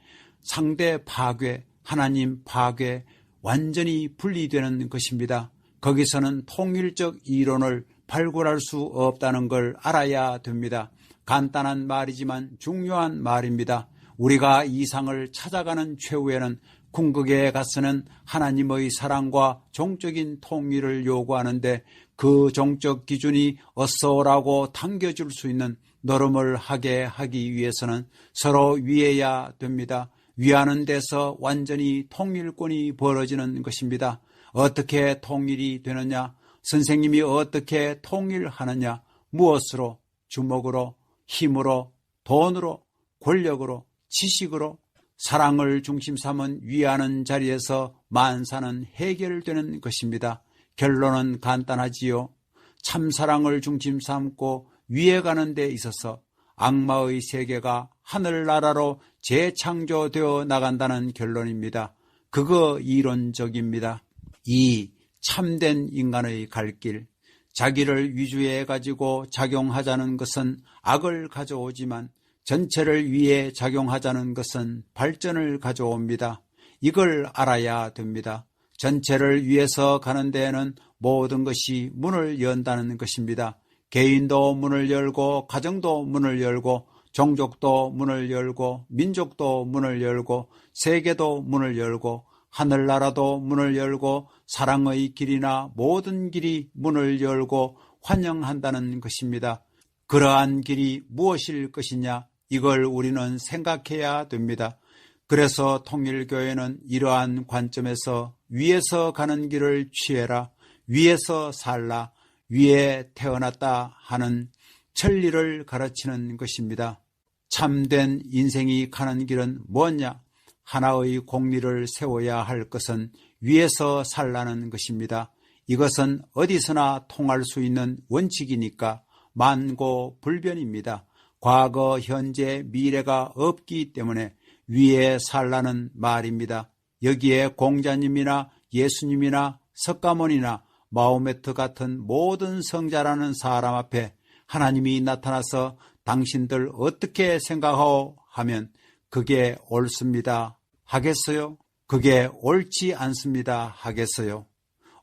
상대 파괴, 하나님 파괴 완전히 분리되는 것입니다. 거기서는 통일적 이론을 발굴할 수 없다는 걸 알아야 됩니다. 간단한 말이지만 중요한 말입니다. 우리가 이상을 찾아가는 최후에는 궁극에 가서는 하나님의 사랑과 종적인 통일을 요구하는데 그 종적 기준이 어서 오라고 당겨줄 수 있는 노름을 하게 하기 위해서는 서로 위해야 됩니다. 위하는 데서 완전히 통일권이 벌어지는 것입니다. 어떻게 통일이 되느냐? 선생님이 어떻게 통일하느냐? 무엇으로? 주먹으로, 힘으로, 돈으로, 권력으로, 지식으로. 사랑을 중심 삼은 위하는 자리에서 만사는 해결되는 것입니다. 결론은 간단하지요. 참사랑을 중심 삼고 위에 가는 데 있어서 악마의 세계가 하늘나라로 재창조되어 나간다는 결론입니다. 그거 이론적입니다. 이 참된 인간의 갈 길, 자기를 위주해 가지고 작용하자는 것은 악을 가져오지만 전체를 위해 작용하자는 것은 발전을 가져옵니다. 이걸 알아야 됩니다. 전체를 위해서 가는 데에는 모든 것이 문을 연다는 것입니다. 개인도 문을 열고, 가정도 문을 열고, 종족도 문을 열고, 민족도 문을 열고, 세계도 문을 열고, 하늘나라도 문을 열고, 사랑의 길이나 모든 길이 문을 열고 환영한다는 것입니다. 그러한 길이 무엇일 것이냐? 이걸 우리는 생각해야 됩니다. 그래서 통일교회는 이러한 관점에서 위에서 가는 길을 취해라, 위에서 살라, 위에 태어났다 하는 천리를 가르치는 것입니다. 참된 인생이 가는 길은 뭐냐? 하나의 공리를 세워야 할 것은 위에서 살라는 것입니다. 이것은 어디서나 통할 수 있는 원칙이니까 만고불변입니다. 과거, 현재, 미래가 없기 때문에 위에 살라는 말입니다. 여기에 공자님이나 예수님이나 석가모니나 마호메트 같은 모든 성자라는 사람 앞에 하나님이 나타나서 당신들 어떻게 생각하오 하면 그게 옳습니다 하겠어요? 그게 옳지 않습니다 하겠어요?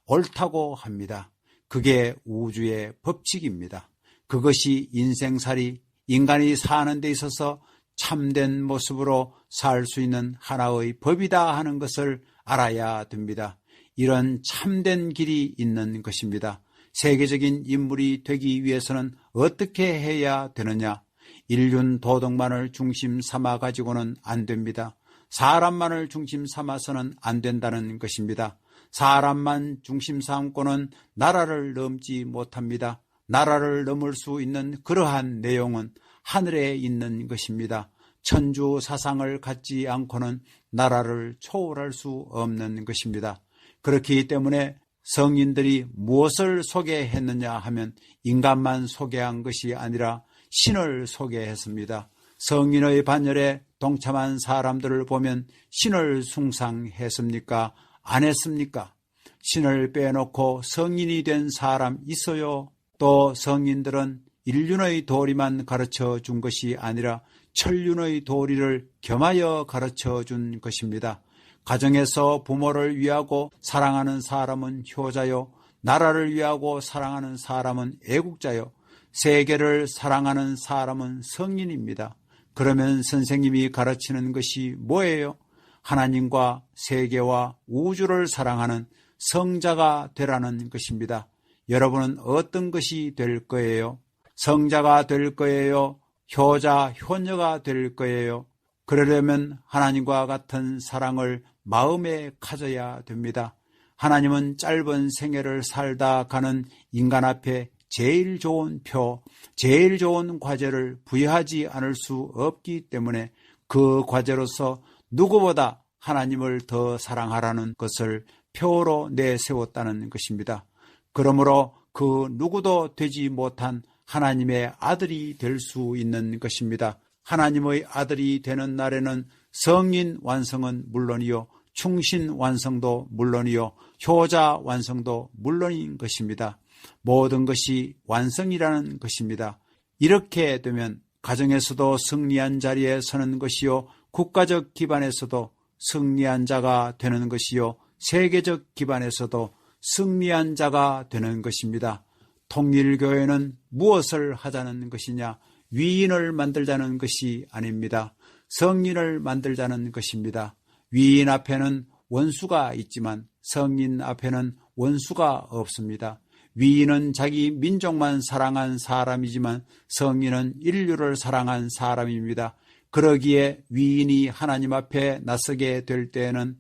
옳다고 합니다. 그게 우주의 법칙입니다. 그것이 인생살이, 인간이 사는 데 있어서 참된 모습으로 살 수 있는 하나의 법이다 하는 것을 알아야 됩니다. 이런 참된 길이 있는 것입니다. 세계적인 인물이 되기 위해서는 어떻게 해야 되느냐? 인륜 도덕만을 중심 삼아 가지고는 안 됩니다. 사람만을 중심 삼아서는 안 된다는 것입니다. 사람만 중심 삼고는 나라를 넘지 못합니다. 나라를 넘을 수 있는 그러한 내용은 하늘에 있는 것입니다. 천주 사상을 갖지 않고는 나라를 초월할 수 없는 것입니다. 그렇기 때문에 성인들이 무엇을 소개했느냐 하면 인간만 소개한 것이 아니라 신을 소개했습니다. 성인의 반열에 동참한 사람들을 보면 신을 숭상했습니까? 안 했습니까? 신을 빼놓고 성인이 된 사람 있어요? 또 성인들은 인륜의 도리만 가르쳐 준 것이 아니라 천륜의 도리를 겸하여 가르쳐 준 것입니다. 가정에서 부모를 위하고 사랑하는 사람은 효자요, 나라를 위하고 사랑하는 사람은 애국자요, 세계를 사랑하는 사람은 성인입니다. 그러면 선생님이 가르치는 것이 뭐예요? 하나님과 세계와 우주를 사랑하는 성자가 되라는 것입니다. 여러분은 어떤 것이 될 거예요? 성자가 될 거예요? 효자, 효녀가 될 거예요? 그러려면 하나님과 같은 사랑을 마음에 가져야 됩니다. 하나님은 짧은 생애를 살다 가는 인간 앞에 제일 좋은 표, 제일 좋은 과제를 부여하지 않을 수 없기 때문에 그 과제로서 누구보다 하나님을 더 사랑하라는 것을 표로 내세웠다는 것입니다. 그러므로 그 누구도 되지 못한 하나님의 아들이 될 수 있는 것입니다. 하나님의 아들이 되는 날에는 성인 완성은 물론이요, 충신 완성도 물론이요, 효자 완성도 물론인 것입니다. 모든 것이 완성이라는 것입니다. 이렇게 되면 가정에서도 승리한 자리에 서는 것이요, 국가적 기반에서도 승리한 자가 되는 것이요, 세계적 기반에서도 승리한 자가 되는 것입니다. 통일교회는 무엇을 하자는 것이냐? 위인을 만들자는 것이 아닙니다. 성인을 만들자는 것입니다. 위인 앞에는 원수가 있지만 성인 앞에는 원수가 없습니다. 위인은 자기 민족만 사랑한 사람이지만 성인은 인류를 사랑한 사람입니다. 그러기에 위인이 하나님 앞에 나서게 될 때에는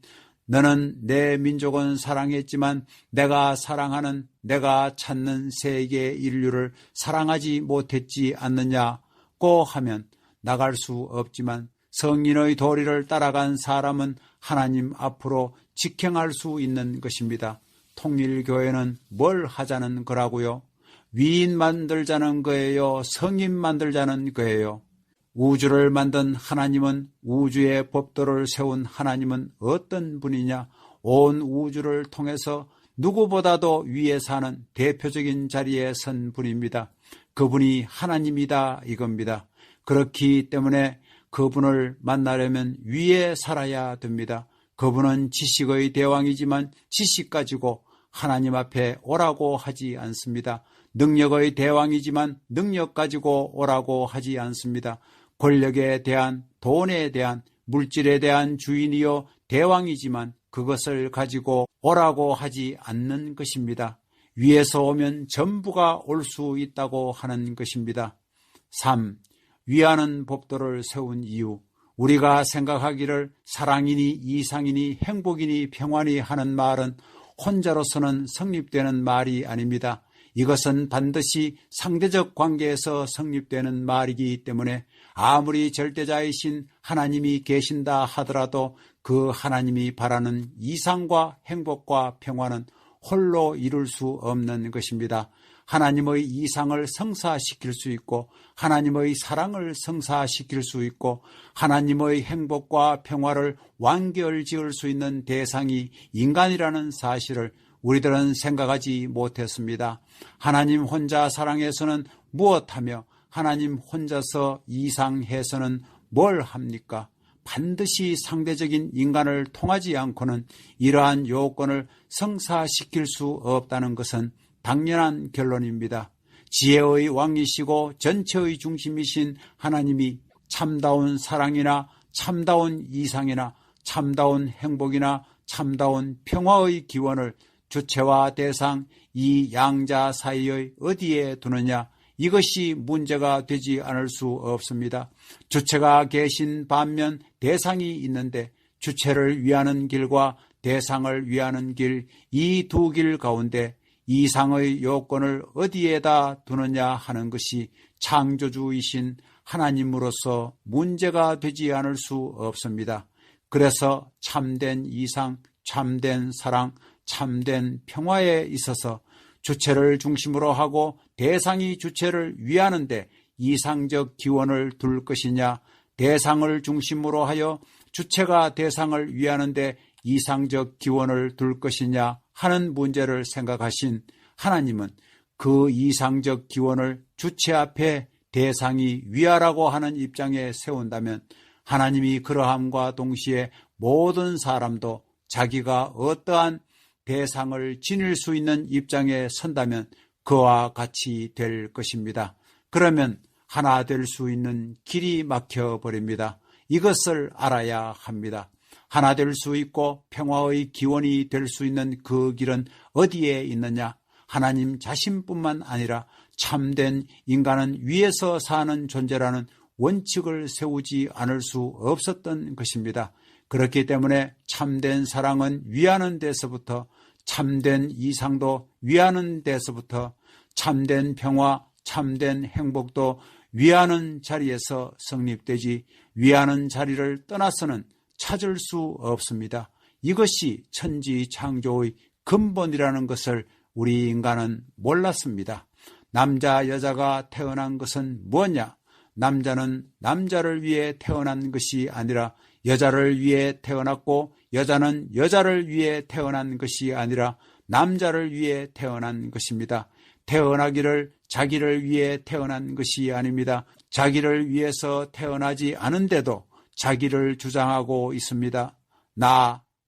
너는 내 민족은 사랑했지만 내가 사랑하는, 내가 찾는 세계 인류를 사랑하지 못했지 않느냐고 하면 나갈 수 없지만 성인의 도리를 따라간 사람은 하나님 앞으로 직행할 수 있는 것입니다. 통일교회는 뭘 하자는 거라고요? 위인 만들자는 거예요? 성인 만들자는 거예요? 우주를 만든 하나님은, 우주의 법도를 세운 하나님은 어떤 분이냐? 온 우주를 통해서 누구보다도 위에 사는 대표적인 자리에 선 분입니다. 그분이 하나님이다 이겁니다. 그렇기 때문에 그분을 만나려면 위에 살아야 됩니다. 그분은 지식의 대왕이지만 지식 가지고 하나님 앞에 오라고 하지 않습니다. 능력의 대왕이지만 능력 가지고 오라고 하지 않습니다. 권력에 대한, 돈에 대한, 물질에 대한 주인이요 대왕이지만 그것을 가지고 오라고 하지 않는 것입니다. 위에서 오면 전부가 올 수 있다고 하는 것입니다. 3. 위하는 법도를 세운 이유. 우리가 생각하기를 사랑이니 이상이니 행복이니 평안이 하는 말은 혼자로서는 성립되는 말이 아닙니다. 이것은 반드시 상대적 관계에서 성립되는 말이기 때문에 아무리 절대자이신 하나님이 계신다 하더라도 그 하나님이 바라는 이상과 행복과 평화는 홀로 이룰 수 없는 것입니다. 하나님의 이상을 성사시킬 수 있고 하나님의 사랑을 성사시킬 수 있고 하나님의 행복과 평화를 완결지을 수 있는 대상이 인간이라는 사실을 우리들은 생각하지 못했습니다. 하나님 혼자 사랑해서는 무엇하며 하나님 혼자서 이상해서는 뭘 합니까? 반드시 상대적인 인간을 통하지 않고는 이러한 요건을 성사시킬 수 없다는 것은 당연한 결론입니다. 지혜의 왕이시고 전체의 중심이신 하나님이 참다운 사랑이나 참다운 이상이나 참다운 행복이나 참다운 평화의 기원을 주체와 대상 이 양자 사이의 어디에 두느냐, 이것이 문제가 되지 않을 수 없습니다. 주체가 계신 반면 대상이 있는데 주체를 위하는 길과 대상을 위하는 길, 이 두 길 가운데 이상의 요건을 어디에다 두느냐 하는 것이 창조주이신 하나님으로서 문제가 되지 않을 수 없습니다. 그래서 참된 이상, 참된 사랑, 참된 평화에 있어서 주체를 중심으로 하고 대상이 주체를 위하는데 이상적 기원을 둘 것이냐, 대상을 중심으로 하여 주체가 대상을 위하는데 이상적 기원을 둘 것이냐 하는 문제를 생각하신 하나님은 그 이상적 기원을 주체 앞에 대상이 위하라고 하는 입장에 세운다면 하나님이 그러함과 동시에 모든 사람도 자기가 어떠한 대상을 지닐 수 있는 입장에 선다면 그와 같이 될 것입니다. 그러면 하나 될 수 있는 길이 막혀버립니다. 이것을 알아야 합니다. 하나 될 수 있고 평화의 기원이 될 수 있는 그 길은 어디에 있느냐? 하나님 자신뿐만 아니라 참된 인간은 위에서 사는 존재라는 원칙을 세우지 않을 수 없었던 것입니다. 그렇기 때문에 참된 사랑은 위하는 데서부터, 참된 이상도 위하는 데서부터, 참된 평화, 참된 행복도 위하는 자리에서 성립되지 위하는 자리를 떠나서는 찾을 수 없습니다. 이것이 천지 창조의 근본이라는 것을 우리 인간은 몰랐습니다. 남자 여자가 태어난 것은 뭐냐? 남자는 남자를 위해 태어난 것이 아니라 여자를 위해 태어났고 여자는 여자를 위해 태어난 것이 아니라 남자를 위해 태어난 것입니다. 태어나기를 자기를 위해 태어난 것이 아닙니다. 자기를 위해서 태어나지 않은데도 자기를 주장하고 있습니다.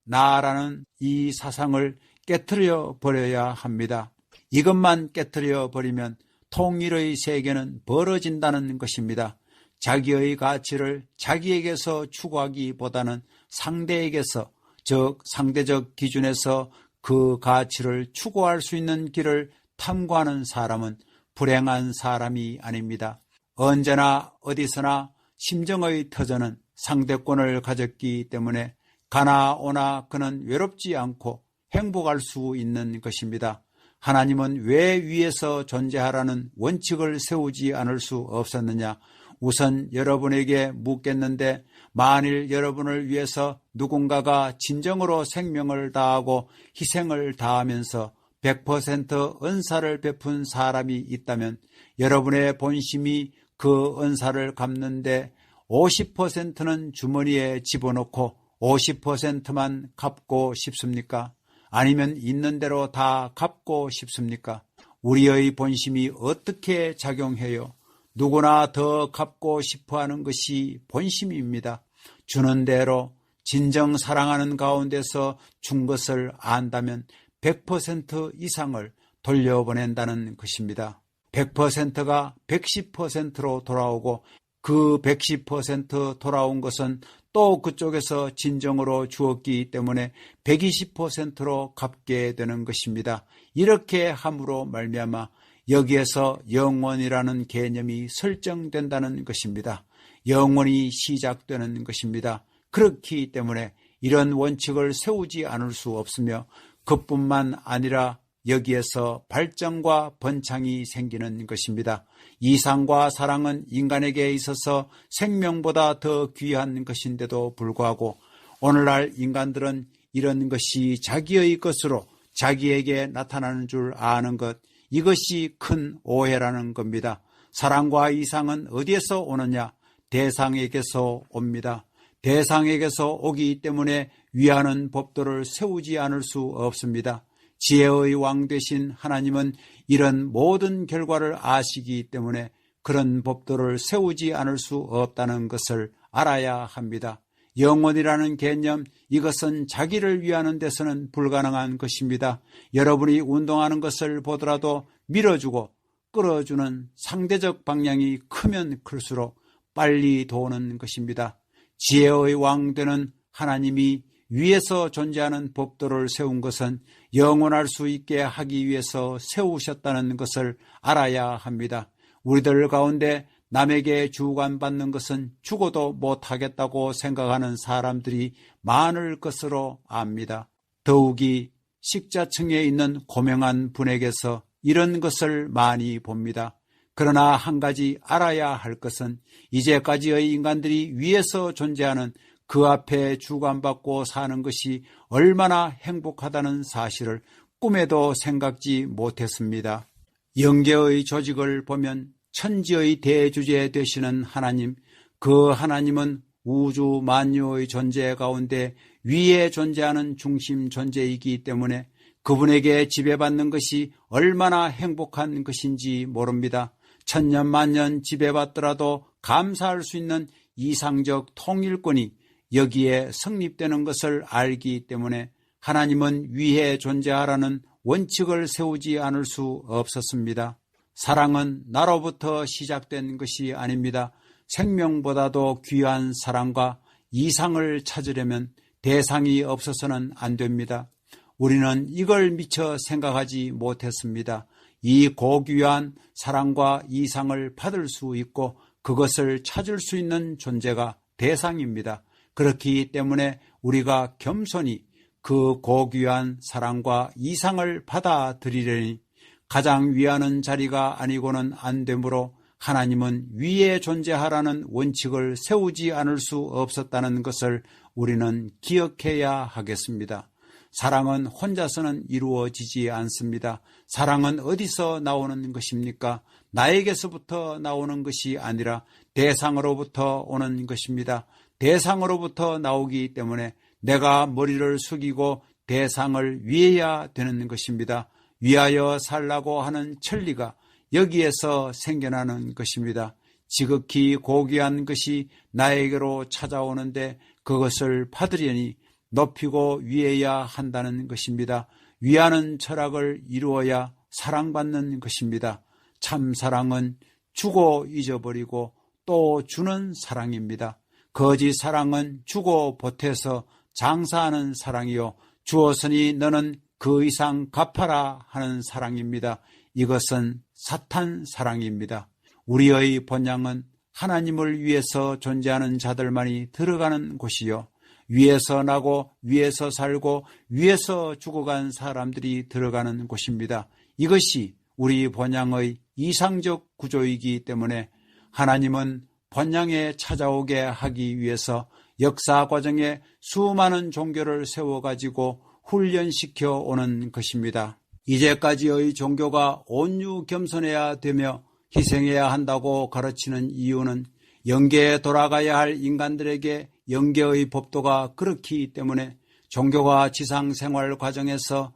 나라는 이 사상을 깨트려 버려야 합니다. 이것만 깨트려 버리면 통일의 세계는 벌어진다는 것입니다. 자기의 가치를 자기에게서 추구하기보다는 상대에게서, 즉 상대적 기준에서 그 가치를 추구할 수 있는 길을 탐구하는 사람은 불행한 사람이 아닙니다. 언제나 어디서나 심정의 터전은 상대권을 가졌기 때문에 가나 오나 그는 외롭지 않고 행복할 수 있는 것입니다. 하나님은 왜 위에서 존재하라는 원칙을 세우지 않을 수 없었느냐? 우선 여러분에게 묻겠는데, 만일 여러분을 위해서 누군가가 진정으로 생명을 다하고 희생을 다하면서 100% 은사를 베푼 사람이 있다면 여러분의 본심이 그 은사를 갚는데 50%는 주머니에 집어넣고 50%만 갚고 싶습니까? 아니면 있는 대로 다 갚고 싶습니까? 우리의 본심이 어떻게 작용해요? 누구나 더 갚고 싶어하는 것이 본심입니다. 주는 대로 진정 사랑하는 가운데서 준 것을 안다면 100% 이상을 돌려보낸다는 것입니다. 100%가 110%로 돌아오고 그 110% 돌아온 것은 또 그쪽에서 진정으로 주었기 때문에 120%로 갚게 되는 것입니다. 이렇게 함으로 말미암아 여기에서 영원이라는 개념이 설정된다는 것입니다. 영원이 시작되는 것입니다. 그렇기 때문에 이런 원칙을 세우지 않을 수 없으며 그뿐만 아니라 여기에서 발전과 번창이 생기는 것입니다. 이상과 사랑은 인간에게 있어서 생명보다 더 귀한 것인데도 불구하고 오늘날 인간들은 이런 것이 자기의 것으로 자기에게 나타나는 줄 아는 것, 이것이 큰 오해라는 겁니다. 사랑과 이상은 어디에서 오느냐? 대상에게서 옵니다. 대상에게서 오기 때문에 위하는 법도를 세우지 않을 수 없습니다. 지혜의 왕 되신 하나님은 이런 모든 결과를 아시기 때문에 그런 법도를 세우지 않을 수 없다는 것을 알아야 합니다. 영혼이라는 개념, 이것은 자기를 위하는 데서는 불가능한 것입니다. 여러분이 운동하는 것을 보더라도 밀어주고 끌어주는 상대적 방향이 크면 클수록 빨리 도는 것입니다. 지혜의 왕 되는 하나님이 위에서 존재하는 법도를 세운 것은 영원할 수 있게 하기 위해서 세우셨다는 것을 알아야 합니다. 우리들 가운데 남에게 주관받는 것은 죽어도 못하겠다고 생각하는 사람들이 많을 것으로 압니다. 더욱이 식자층에 있는 고명한 분에게서 이런 것을 많이 봅니다. 그러나 한 가지 알아야 할 것은 이제까지의 인간들이 위에서 존재하는 그 앞에 주관받고 사는 것이 얼마나 행복하다는 사실을 꿈에도 생각지 못했습니다. 영계의 조직을 보면 천지의 대주제 되시는 하나님, 그 하나님은 우주 만유의 존재 가운데 위에 존재하는 중심 존재이기 때문에 그분에게 지배받는 것이 얼마나 행복한 것인지 모릅니다. 천년 만년 지배받더라도 감사할 수 있는 이상적 통일권이 여기에 성립되는 것을 알기 때문에 하나님은 위에 존재하라는 원칙을 세우지 않을 수 없었습니다. 사랑은 나로부터 시작된 것이 아닙니다. 생명보다도 귀한 사랑과 이상을 찾으려면 대상이 없어서는 안 됩니다. 우리는 이걸 미처 생각하지 못했습니다. 이 고귀한 사랑과 이상을 받을 수 있고 그것을 찾을 수 있는 존재가 대상입니다. 그렇기 때문에 우리가 겸손히 그 고귀한 사랑과 이상을 받아들이려니 가장 위하는 자리가 아니고는 안 되므로 하나님은 위에 존재하라는 원칙을 세우지 않을 수 없었다는 것을 우리는 기억해야 하겠습니다. 사랑은 혼자서는 이루어지지 않습니다. 사랑은 어디서 나오는 것입니까? 나에게서부터 나오는 것이 아니라 대상으로부터 오는 것입니다. 대상으로부터 나오기 때문에 내가 머리를 숙이고 대상을 위해야 되는 것입니다. 위하여 살라고 하는 천리가 여기에서 생겨나는 것입니다. 지극히 고귀한 것이 나에게로 찾아오는데 그것을 받으려니 높이고 위해야 한다는 것입니다. 위하는 철학을 이루어야 사랑받는 것입니다. 참 사랑은 주고 잊어버리고 또 주는 사랑입니다. 거짓 사랑은 주고 보태서 장사하는 사랑이요 주었으니 너는 그 이상 갚아라 하는 사랑입니다. 이것은 사탄 사랑입니다. 우리의 본향은 하나님을 위해서 존재하는 자들만이 들어가는 곳이요 위에서 나고 위에서 살고 위에서 죽어간 사람들이 들어가는 곳입니다. 이것이 우리 본향의 이상적 구조이기 때문에 하나님은 본향에 찾아오게 하기 위해서 역사 과정에 수많은 종교를 세워가지고 훈련시켜 오는 것입니다. 이제까지의 종교가 온유 겸손해야 되며 희생해야 한다고 가르치는 이유는 영계에 돌아가야 할 인간들에게 영계의 법도가 그렇기 때문에 종교가 지상 생활 과정에서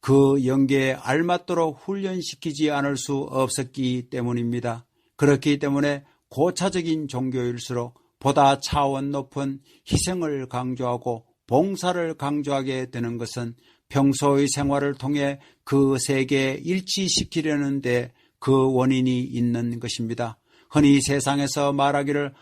그 영계에 알맞도록 훈련시키지 않을 수 없었기 때문입니다. 그렇기 때문에 고차적인 종교일수록 보다 차원 높은 희생을 강조하고 봉사를 강조하게 되는 것은 평소의 생활을 통해 그 세계에 일치시키려는 데 그 원인이 있는 것입니다. 흔히 세상에서 말하기를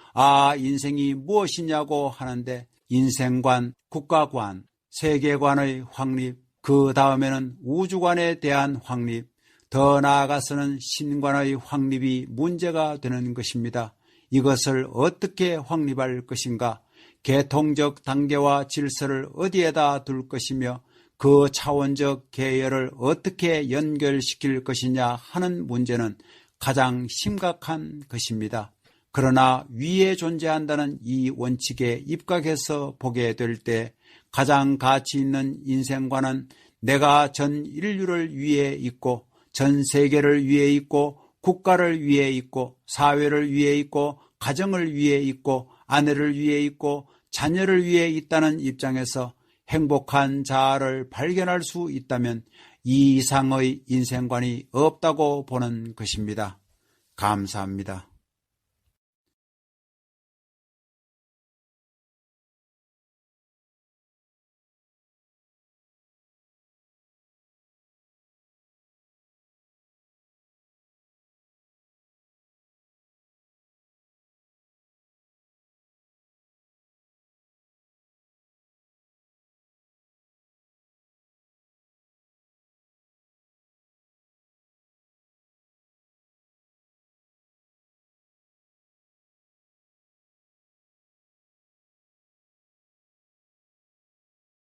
인생이 무엇이냐고 하는데 인생관, 국가관, 세계관의 확립, 그 다음에는 우주관에 대한 확립, 더 나아가서는 신관의 확립이 문제가 되는 것입니다. 이것을 어떻게 확립할 것인가? 계통적 단계와 질서를 어디에다 둘 것이며 그 차원적 계열을 어떻게 연결시킬 것이냐 하는 문제는 가장 심각한 것입니다. 그러나 위에 존재한다는 이 원칙에 입각해서 보게 될 때 가장 가치 있는 인생관은 내가 전 인류를 위해 있고 전 세계를 위해 있고 국가를 위해 있고 사회를 위해 있고 가정을 위해 있고 아내를 위해 있고 자녀를 위해 있다는 입장에서 행복한 자아를 발견할 수 있다면 이 이상의 인생관이 없다고 보는 것입니다. 감사합니다.